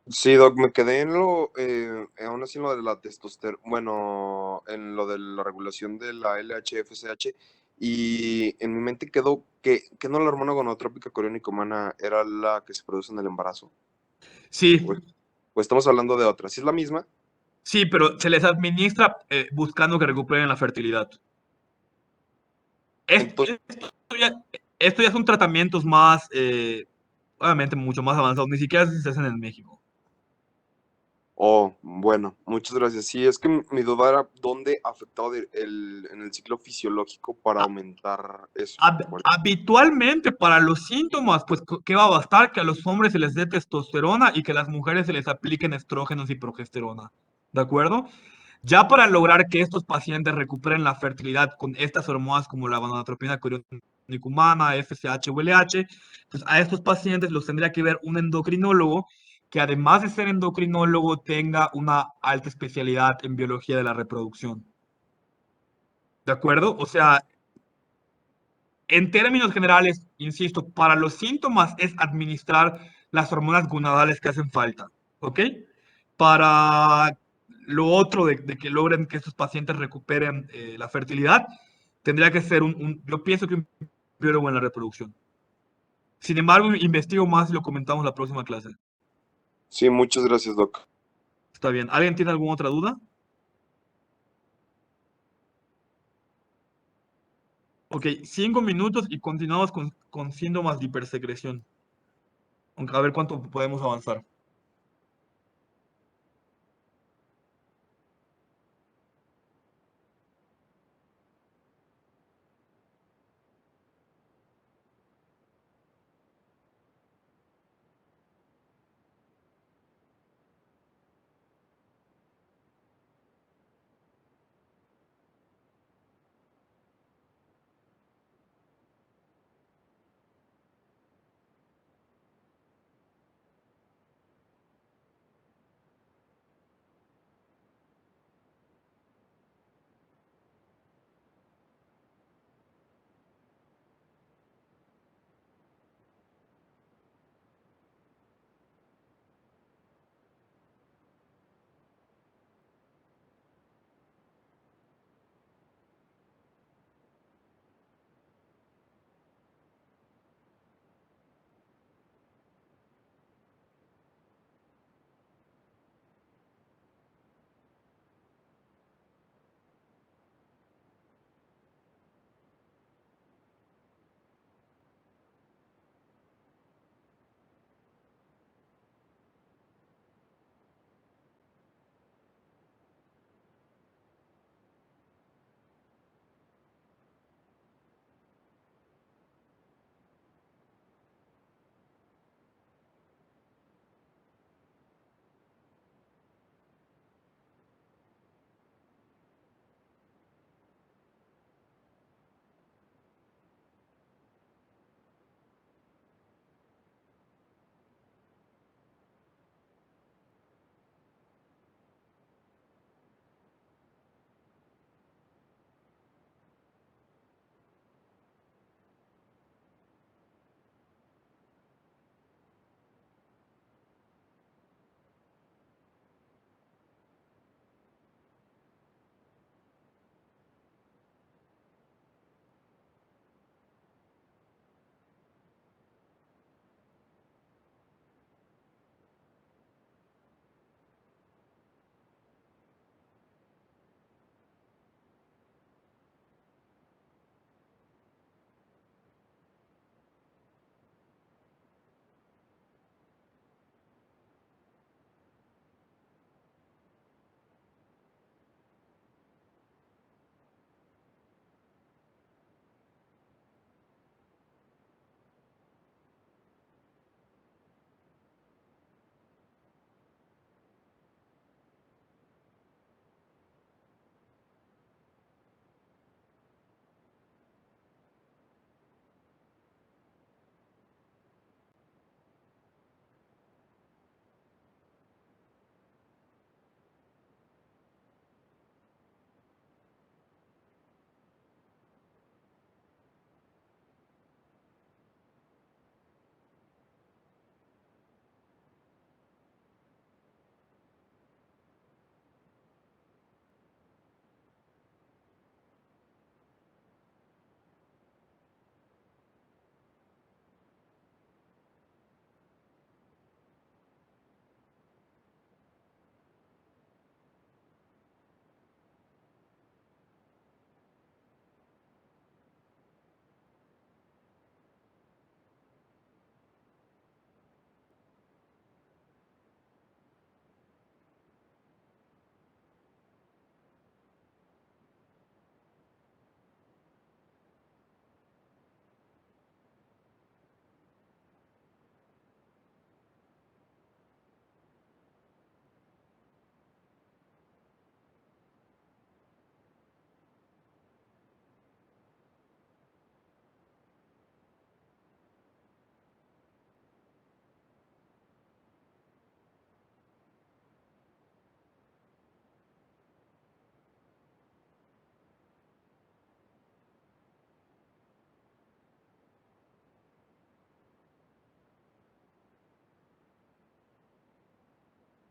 [SPEAKER 2] Sí, Doc, me quedé en aún así en lo de la testosterona, bueno, en lo de la regulación de la LH-FSH, y en mi mente quedó que no la hormona gonadotrópica coriónica humana era la que se produce en el embarazo.
[SPEAKER 1] Sí,
[SPEAKER 2] O estamos hablando de otra. ¿Sí es la misma?
[SPEAKER 1] sí, pero se les administra buscando que recuperen la fertilidad. Esto,
[SPEAKER 2] Entonces,
[SPEAKER 1] ya, esto ya son tratamientos más, obviamente mucho más avanzados, ni siquiera se hacen en México.
[SPEAKER 2] oh, bueno, muchas gracias. Sí, es que mi duda era dónde afectaba en el ciclo fisiológico para aumentar eso.
[SPEAKER 1] Habitualmente para los síntomas, pues, ¿qué va a bastar? Que a los hombres se les dé testosterona y que a las mujeres se les apliquen estrógenos y progesterona. ¿De acuerdo? Ya para lograr que estos pacientes recuperen la fertilidad con estas hormonas como la gonadotropina coriónica humana, FSH o LH, pues a estos pacientes los tendría que ver un endocrinólogo que además de ser endocrinólogo tenga una alta especialidad en biología de la reproducción. ¿De acuerdo? O sea, en términos generales, insisto, para los síntomas es administrar las hormonas gonadales que hacen falta, ¿ok? Para lo otro de que logren que estos pacientes recuperen la fertilidad, tendría que ser yo pienso que un biólogo en la reproducción. Sin embargo, investigo más y lo comentamos la próxima clase.
[SPEAKER 2] Sí, muchas gracias, Doc.
[SPEAKER 1] Está bien. ¿Alguien tiene alguna otra duda? Ok, 5 minutos y continuamos con síntomas de hipersecreción. A ver cuánto podemos avanzar.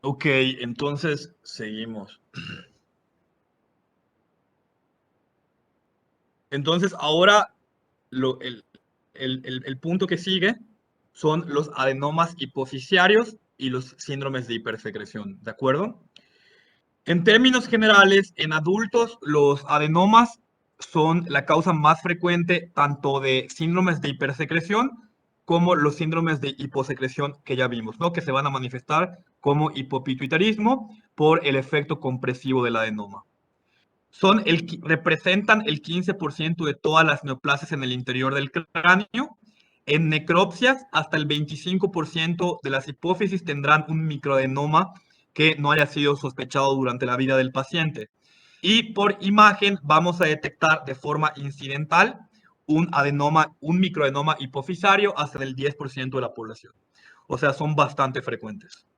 [SPEAKER 1] Ok, entonces seguimos. Entonces ahora el punto que sigue son los adenomas hipoficiarios y los síndromes de hipersecreción, ¿de acuerdo? En términos generales, en adultos los adenomas son la causa más frecuente tanto de síndromes de hipersecreción como los síndromes de hiposecreción que ya vimos, ¿no? Que se van a manifestar como hipopituitarismo por el efecto compresivo del adenoma. Representan el 15% de todas las neoplasias en el interior del cráneo. En necropsias, hasta el 25% de las hipófisis tendrán un microadenoma que no haya sido sospechado durante la vida del paciente. Y por imagen vamos a detectar de forma incidental un microadenoma hipofisario hasta el 10% de la población. O sea, son bastante frecuentes.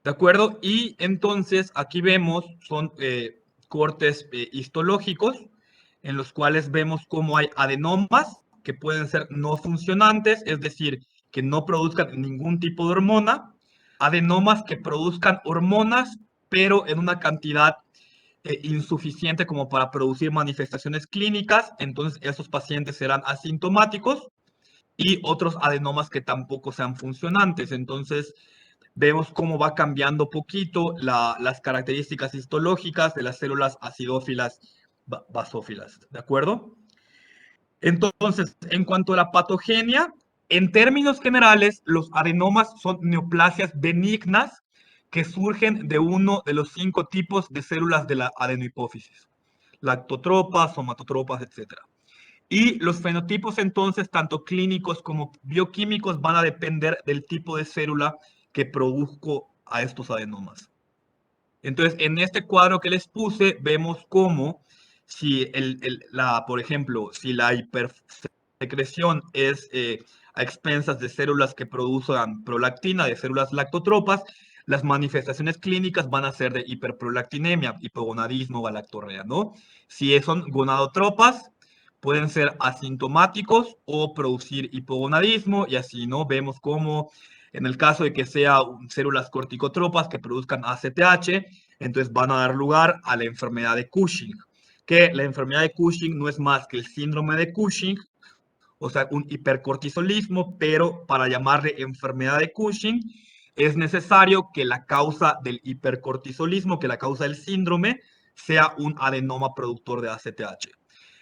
[SPEAKER 1] ¿De acuerdo? Y entonces aquí vemos, son cortes histológicos en los cuales vemos cómo hay adenomas que pueden ser no funcionantes, es decir, que no produzcan ningún tipo de hormona, adenomas que produzcan hormonas, pero en una cantidad insuficiente como para producir manifestaciones clínicas, entonces esos pacientes serán asintomáticos, y otros adenomas que tampoco sean funcionantes. Entonces, vemos cómo va cambiando poquito las características histológicas de las células acidófilas basófilas, ¿de acuerdo? Entonces, en cuanto a la patogenia, en términos generales, los adenomas son neoplasias benignas que surgen de uno de los 5 tipos de células de la adenohipófisis: lactotropas, somatotropas, etc. Y los fenotipos entonces, tanto clínicos como bioquímicos, van a depender del tipo de célula que produzco a estos adenomas. Entonces, en este cuadro que les puse, vemos cómo si por ejemplo, si la hipersecreción es a expensas de células que produzcan prolactina, de células lactotropas, las manifestaciones clínicas van a ser de hiperprolactinemia, hipogonadismo, galactorrea, ¿no? Si son gonadotropas, pueden ser asintomáticos o producir hipogonadismo, y así, ¿no? Vemos cómo en el caso de que sean células corticotropas que produzcan ACTH, entonces van a dar lugar a la enfermedad de Cushing, que la enfermedad de Cushing no es más que el síndrome de Cushing, o sea, un hipercortisolismo, pero para llamarle enfermedad de Cushing es necesario que la causa del hipercortisolismo, que la causa del síndrome, sea un adenoma productor de ACTH.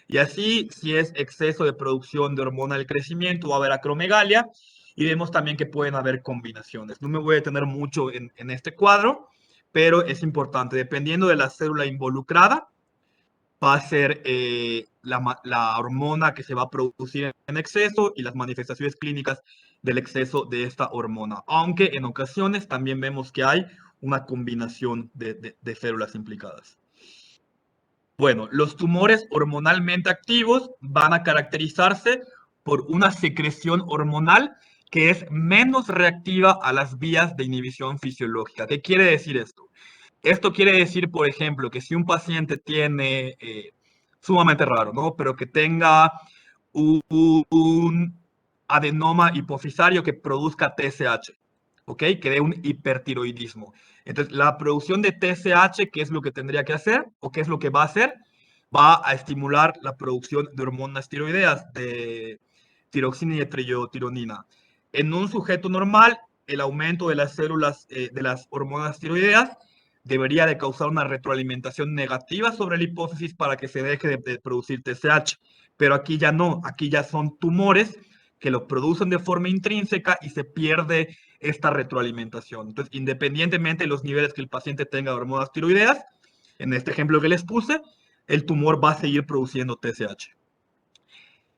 [SPEAKER 1] Y así, si es exceso de producción de hormona del crecimiento, va a haber acromegalia, y vemos también que pueden haber combinaciones. No me voy a detener mucho en este cuadro, pero es importante, dependiendo de la célula involucrada, va a ser la hormona que se va a producir en exceso y las manifestaciones clínicas del exceso de esta hormona. Aunque en ocasiones también vemos que hay una combinación de células implicadas. Bueno, los tumores hormonalmente activos van a caracterizarse por una secreción hormonal que es menos reactiva a las vías de inhibición fisiológica. ¿Qué quiere decir esto? Esto quiere decir, por ejemplo, que si un paciente tiene, sumamente raro, ¿no? Pero que tenga un adenoma hipofisario que produzca TSH, ¿ok? Que dé un hipertiroidismo. Entonces, la producción de TSH, ¿qué es lo que tendría que hacer? ¿O qué es lo que va a hacer? Va a estimular la producción de hormonas tiroideas, de tiroxina y de triiotironina. En un sujeto normal, el aumento de las células, de las hormonas tiroideas, debería de causar una retroalimentación negativa sobre la hipófisis para que se deje de producir TSH. Pero aquí ya no, aquí ya son tumores que lo producen de forma intrínseca y se pierde esta retroalimentación. Entonces, independientemente de los niveles que el paciente tenga de hormonas tiroideas, en este ejemplo que les puse, el tumor va a seguir produciendo TSH.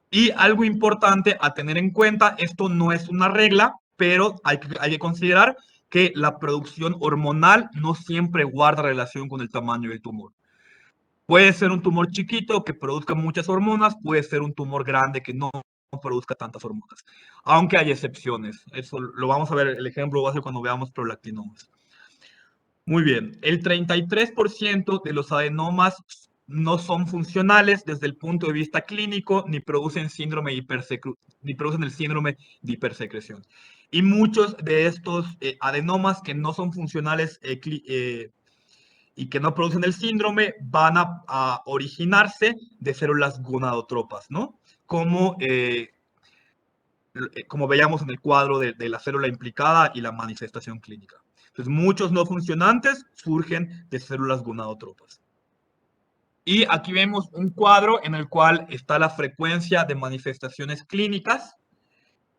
[SPEAKER 1] Y algo importante a tener en cuenta, esto no es una regla, pero hay que considerar que la producción hormonal no siempre guarda relación con el tamaño del tumor. Puede ser un tumor chiquito que produzca muchas hormonas, puede ser un tumor grande que no produzca tantas hormonas, aunque hay excepciones. Eso lo vamos a ver, el ejemplo va a ser cuando veamos prolactinomas. Muy bien, el 33% de los adenomas no son funcionales desde el punto de vista clínico ni producen el síndrome de hipersecreción. Y muchos de estos adenomas que no son funcionales y que no producen el síndrome van a originarse de células gonadotropas, ¿no? Como veíamos en el cuadro de la célula implicada y la manifestación clínica. Entonces, muchos no funcionantes surgen de células gonadotropas. Y aquí vemos un cuadro en el cual está la frecuencia de manifestaciones clínicas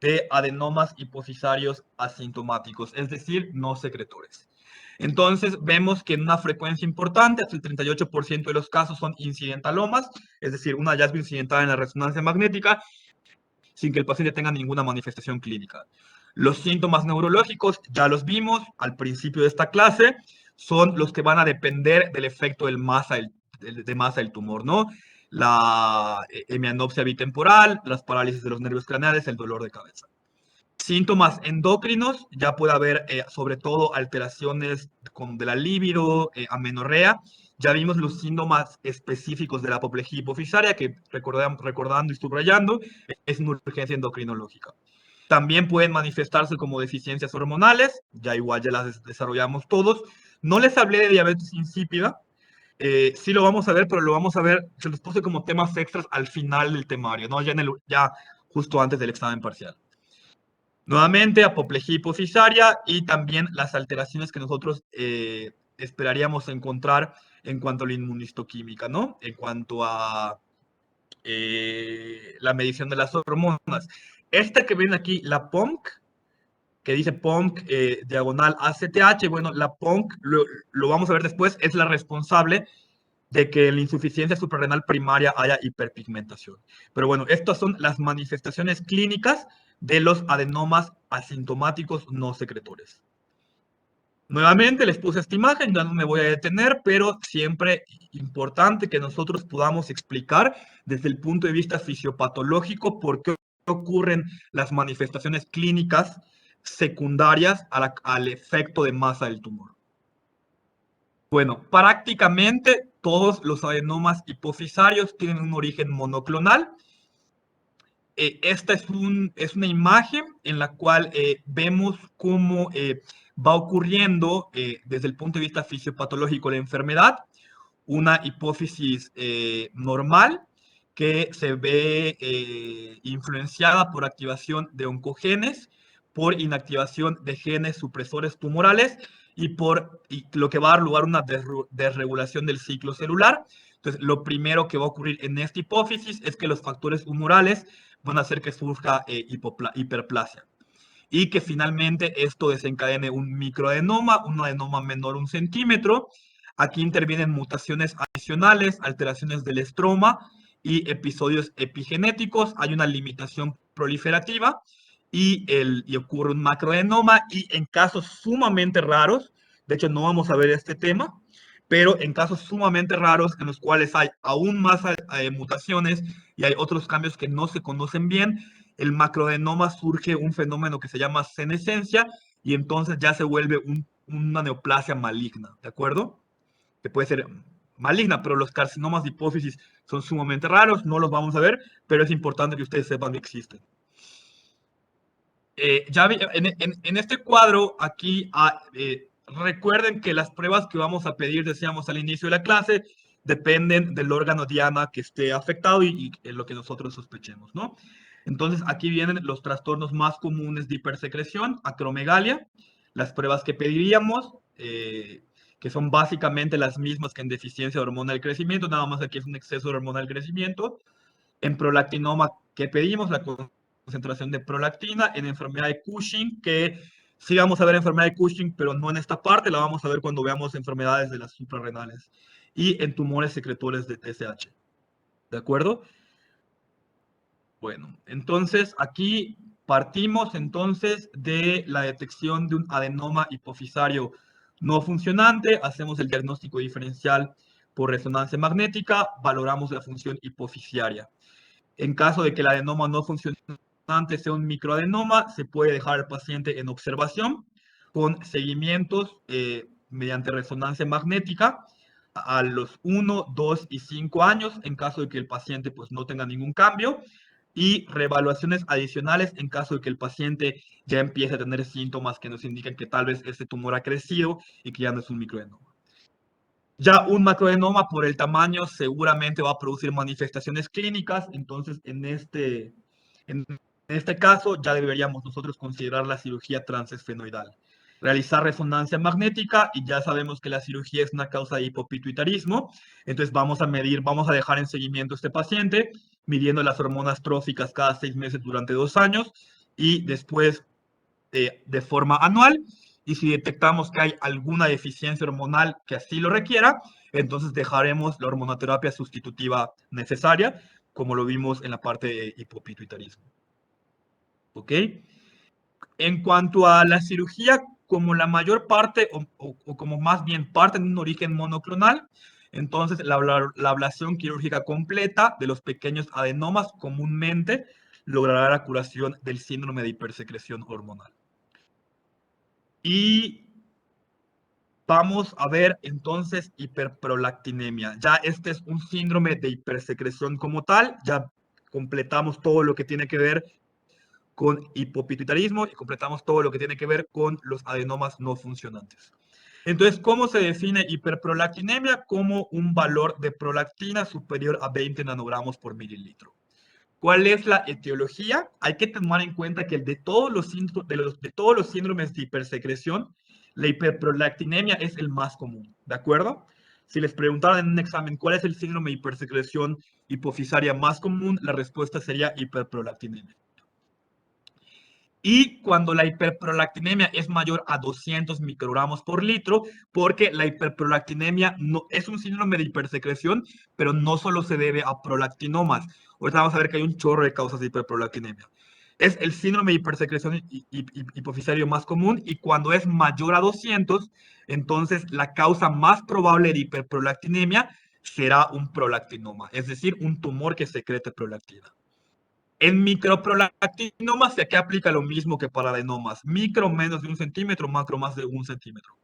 [SPEAKER 1] de adenomas hipofisarios asintomáticos, es decir, no secretores. Entonces, vemos que en una frecuencia importante, hasta el 38% de los casos son incidentalomas, es decir, un hallazgo incidental en la resonancia magnética, sin que el paciente tenga ninguna manifestación clínica. Los síntomas neurológicos, ya los vimos al principio de esta clase, son los que van a depender del efecto de masa del tumor, ¿no? La hemianopsia bitemporal, las parálisis de los nervios craneales, el dolor de cabeza. Síntomas endocrinos, ya puede haber sobre todo alteraciones de la libido, amenorrea. Ya vimos los síntomas específicos de la apoplejía hipofisaria, que recordando y subrayando, es una urgencia endocrinológica. También pueden manifestarse como deficiencias hormonales, ya igual ya las desarrollamos todos. No les hablé de diabetes insípida, sí lo vamos a ver, pero lo vamos a ver, se los puse como temas extras al final del temario, ¿no? Ya justo antes del examen parcial. Nuevamente, apoplejía hipofisaria y también las alteraciones que nosotros esperaríamos encontrar en cuanto a la inmunistoquímica, ¿no? En cuanto a la medición de las hormonas. Esta que ven aquí, la POMC, que dice POMC diagonal ACTH, bueno, la POMC, lo vamos a ver después, es la responsable de que en la insuficiencia suprarrenal primaria haya hiperpigmentación. Pero bueno, estas son las manifestaciones clínicas de los adenomas asintomáticos no secretores. Nuevamente les puse esta imagen, ya no me voy a detener, pero siempre importante que nosotros podamos explicar desde el punto de vista fisiopatológico por qué ocurren las manifestaciones clínicas secundarias al efecto de masa del tumor. Bueno, prácticamente todos los adenomas hipofisarios tienen un origen monoclonal. Esta es una imagen en la cual vemos cómo va ocurriendo desde el punto de vista fisiopatológico la enfermedad, una hipófisis normal que se ve influenciada por activación de oncogenes, por inactivación de genes supresores tumorales y lo que va a dar lugar a una desregulación del ciclo celular. Entonces, lo primero que va a ocurrir en esta hipófisis es que los factores humorales van a hacer que surja hiperplasia y que finalmente esto desencadene un microadenoma, un adenoma menor a 1 centímetro. Aquí intervienen mutaciones adicionales, alteraciones del estroma y episodios epigenéticos. Hay una limitación proliferativa y ocurre un macroadenoma y en casos sumamente raros, de hecho no vamos a ver este tema, pero en casos sumamente raros en los cuales hay aún más mutaciones y hay otros cambios que no se conocen bien, el macroadenoma surge un fenómeno que se llama senescencia y entonces ya se vuelve una neoplasia maligna, ¿de acuerdo? Que puede ser maligna, pero los carcinomas de hipófisis son sumamente raros, no los vamos a ver, pero es importante que ustedes sepan que existen. En este cuadro aquí recuerden que las pruebas que vamos a pedir, decíamos al inicio de la clase, dependen del órgano diana que esté afectado y lo que nosotros sospechemos, ¿no? Entonces, aquí vienen los trastornos más comunes de hipersecreción, acromegalia, las pruebas que pediríamos, que son básicamente las mismas que en deficiencia de hormona del crecimiento, nada más aquí es un exceso de hormona del crecimiento. En prolactinoma, ¿qué pedimos? La concentración de prolactina. En enfermedad de Cushing, que sí vamos a ver enfermedad de Cushing, pero no en esta parte, la vamos a ver cuando veamos enfermedades de las suprarrenales. Y en tumores secretores de TSH. ¿De acuerdo? Bueno, entonces aquí partimos entonces de la detección de un adenoma hipofisario no funcionante, hacemos el diagnóstico diferencial por resonancia magnética, valoramos la función hipofisiaria. En caso de que el adenoma no funcionante sea un microadenoma, se puede dejar al paciente en observación con seguimientos mediante resonancia magnética a los 1, 2 y 5 años, en caso de que el paciente pues, no tenga ningún cambio. y reevaluaciones adicionales en caso de que el paciente ya empiece a tener síntomas que nos indican que tal vez este tumor ha crecido y que ya no es un microadenoma. Ya un macroadenoma por el tamaño seguramente va a producir manifestaciones clínicas, entonces en este caso ya deberíamos nosotros considerar la cirugía transesfenoidal. Realizar resonancia magnética y ya sabemos que la cirugía es una causa de hipopituitarismo, entonces vamos a dejar en seguimiento a este paciente, midiendo las hormonas tróficas cada 6 meses durante 2 años y después de forma anual. Y si detectamos que hay alguna deficiencia hormonal que así lo requiera, entonces dejaremos la hormonoterapia sustitutiva necesaria, como lo vimos en la parte de hipopituitarismo. ¿Ok? En cuanto a la cirugía, como la mayor parte, o como más bien parte de un origen monoclonal, entonces la ablación quirúrgica completa de los pequeños adenomas comúnmente logrará la curación del síndrome de hipersecreción hormonal. Y vamos a ver entonces hiperprolactinemia. Ya este es un síndrome de hipersecreción como tal, ya completamos todo lo que tiene que ver con hipopituitarismo y completamos todo lo que tiene que ver con los adenomas no funcionantes. Entonces, ¿cómo se define hiperprolactinemia? Como un valor de prolactina superior a 20 nanogramos por mililitro. ¿Cuál es la etiología? Hay que tomar en cuenta que de todos los síndromes de hipersecreción, la hiperprolactinemia es el más común, ¿de acuerdo? Si les preguntaran en un examen cuál es el síndrome de hipersecreción hipofisaria más común, la respuesta sería hiperprolactinemia. Y cuando la hiperprolactinemia es mayor a 200 microgramos por litro, porque la hiperprolactinemia no, es un síndrome de hipersecreción, pero no solo se debe a prolactinomas. Ahorita vamos a ver que hay un chorro de causas de hiperprolactinemia. Es el síndrome de hipersecreción hipofisario más común y cuando es mayor a 200, entonces la causa más probable de hiperprolactinemia será un prolactinoma, es decir, un tumor que secrete prolactina. En microprolactinomas, aquí aplica lo mismo que para adenomas. Micro menos de 1 centímetro, macro más de 1 centímetro.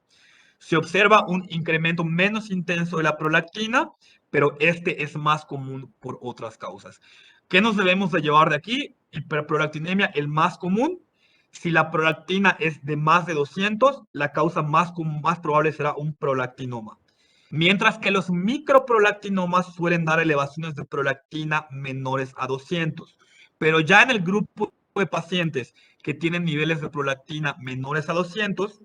[SPEAKER 1] Se observa un incremento menos intenso de la prolactina, pero este es más común por otras causas. ¿Qué nos debemos de llevar de aquí? Hiperprolactinemia, el más común. Si la prolactina es de más de 200, la causa más probable será un prolactinoma. Mientras que los microprolactinomas suelen dar elevaciones de prolactina menores a 200. Pero ya en el grupo de pacientes que tienen niveles de prolactina menores a 200,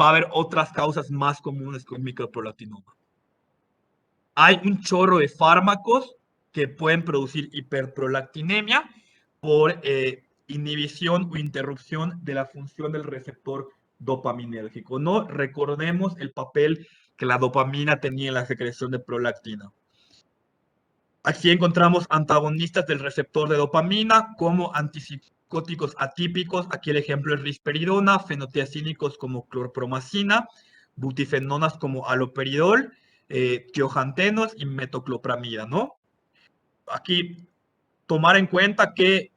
[SPEAKER 1] va a haber otras causas más comunes que un microprolactinoma. Hay un chorro de fármacos que pueden producir hiperprolactinemia por inhibición o interrupción de la función del receptor dopaminérgico. No recordemos el papel que la dopamina tenía en la secreción de prolactina. Aquí encontramos antagonistas del receptor de dopamina como antipsicóticos atípicos. Aquí el ejemplo es risperidona, fenotiazínicos como clorpromacina, butifenonas como aloperidol, tiojantenos y metoclopramida, ¿no? Aquí tomar en cuenta que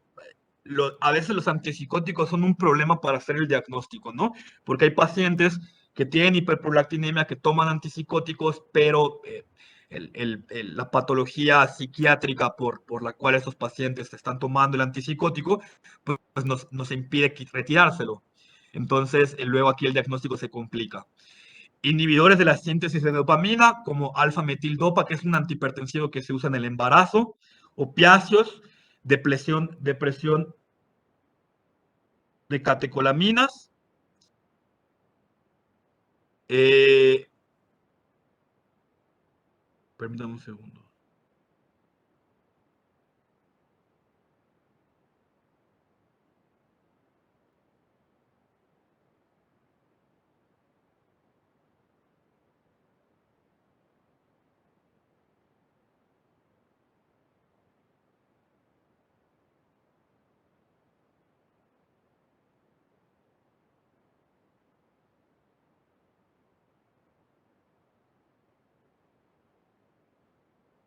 [SPEAKER 1] a veces los antipsicóticos son un problema para hacer el diagnóstico, ¿no? Porque hay pacientes que tienen hiperprolactinemia, que toman antipsicóticos, pero la patología psiquiátrica por la cual esos pacientes están tomando el antipsicótico, pues nos impide retirárselo. Entonces, luego aquí el diagnóstico se complica. Inhibidores de la síntesis de dopamina, como alfa-metildopa, que es un antihipertensivo que se usa en el embarazo, opiáceos, depresión de catecolaminas, permítame un segundo.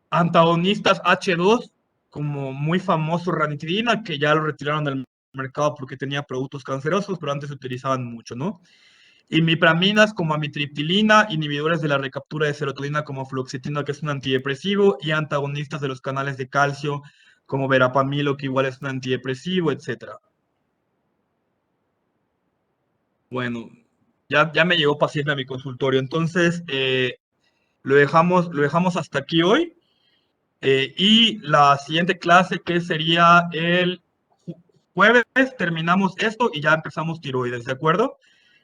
[SPEAKER 1] Antagonistas H2, como muy famoso ranitidina, que ya lo retiraron del mercado porque tenía productos cancerosos, pero antes se utilizaban mucho, ¿no? Imipraminas como amitriptilina, inhibidores de la recaptura de serotonina como fluoxetina, que es un antidepresivo, y antagonistas de los canales de calcio como verapamilo, que igual es un antidepresivo, etc. Bueno, ya me llegó paciente a mi consultorio, entonces lo dejamos hasta aquí hoy. Y la siguiente clase, que sería el jueves, terminamos esto y ya empezamos tiroides, ¿de acuerdo?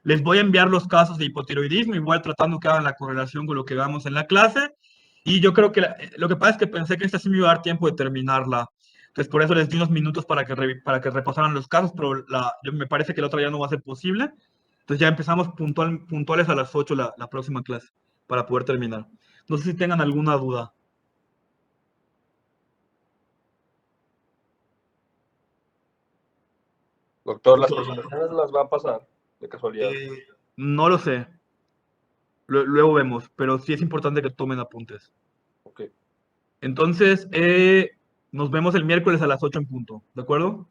[SPEAKER 1] Les voy a enviar los casos de hipotiroidismo, igual tratando que hagan la correlación con lo que veamos en la clase. Y yo creo que lo que pasa es que pensé que esta sí me iba a dar tiempo de terminarla. Entonces, por eso les di unos minutos para que repasaran los casos, pero me parece que la otra ya no va a ser posible. Entonces, ya empezamos puntuales a las 8 la próxima clase para poder terminar. No sé si tengan alguna duda.
[SPEAKER 4] Doctor, ¿las
[SPEAKER 1] Doctor.
[SPEAKER 4] presentaciones las va a pasar de casualidad?
[SPEAKER 1] No lo sé. Luego vemos, pero sí es importante que tomen apuntes.
[SPEAKER 4] Ok.
[SPEAKER 1] Entonces, nos vemos el miércoles a las 8 en punto, ¿de acuerdo?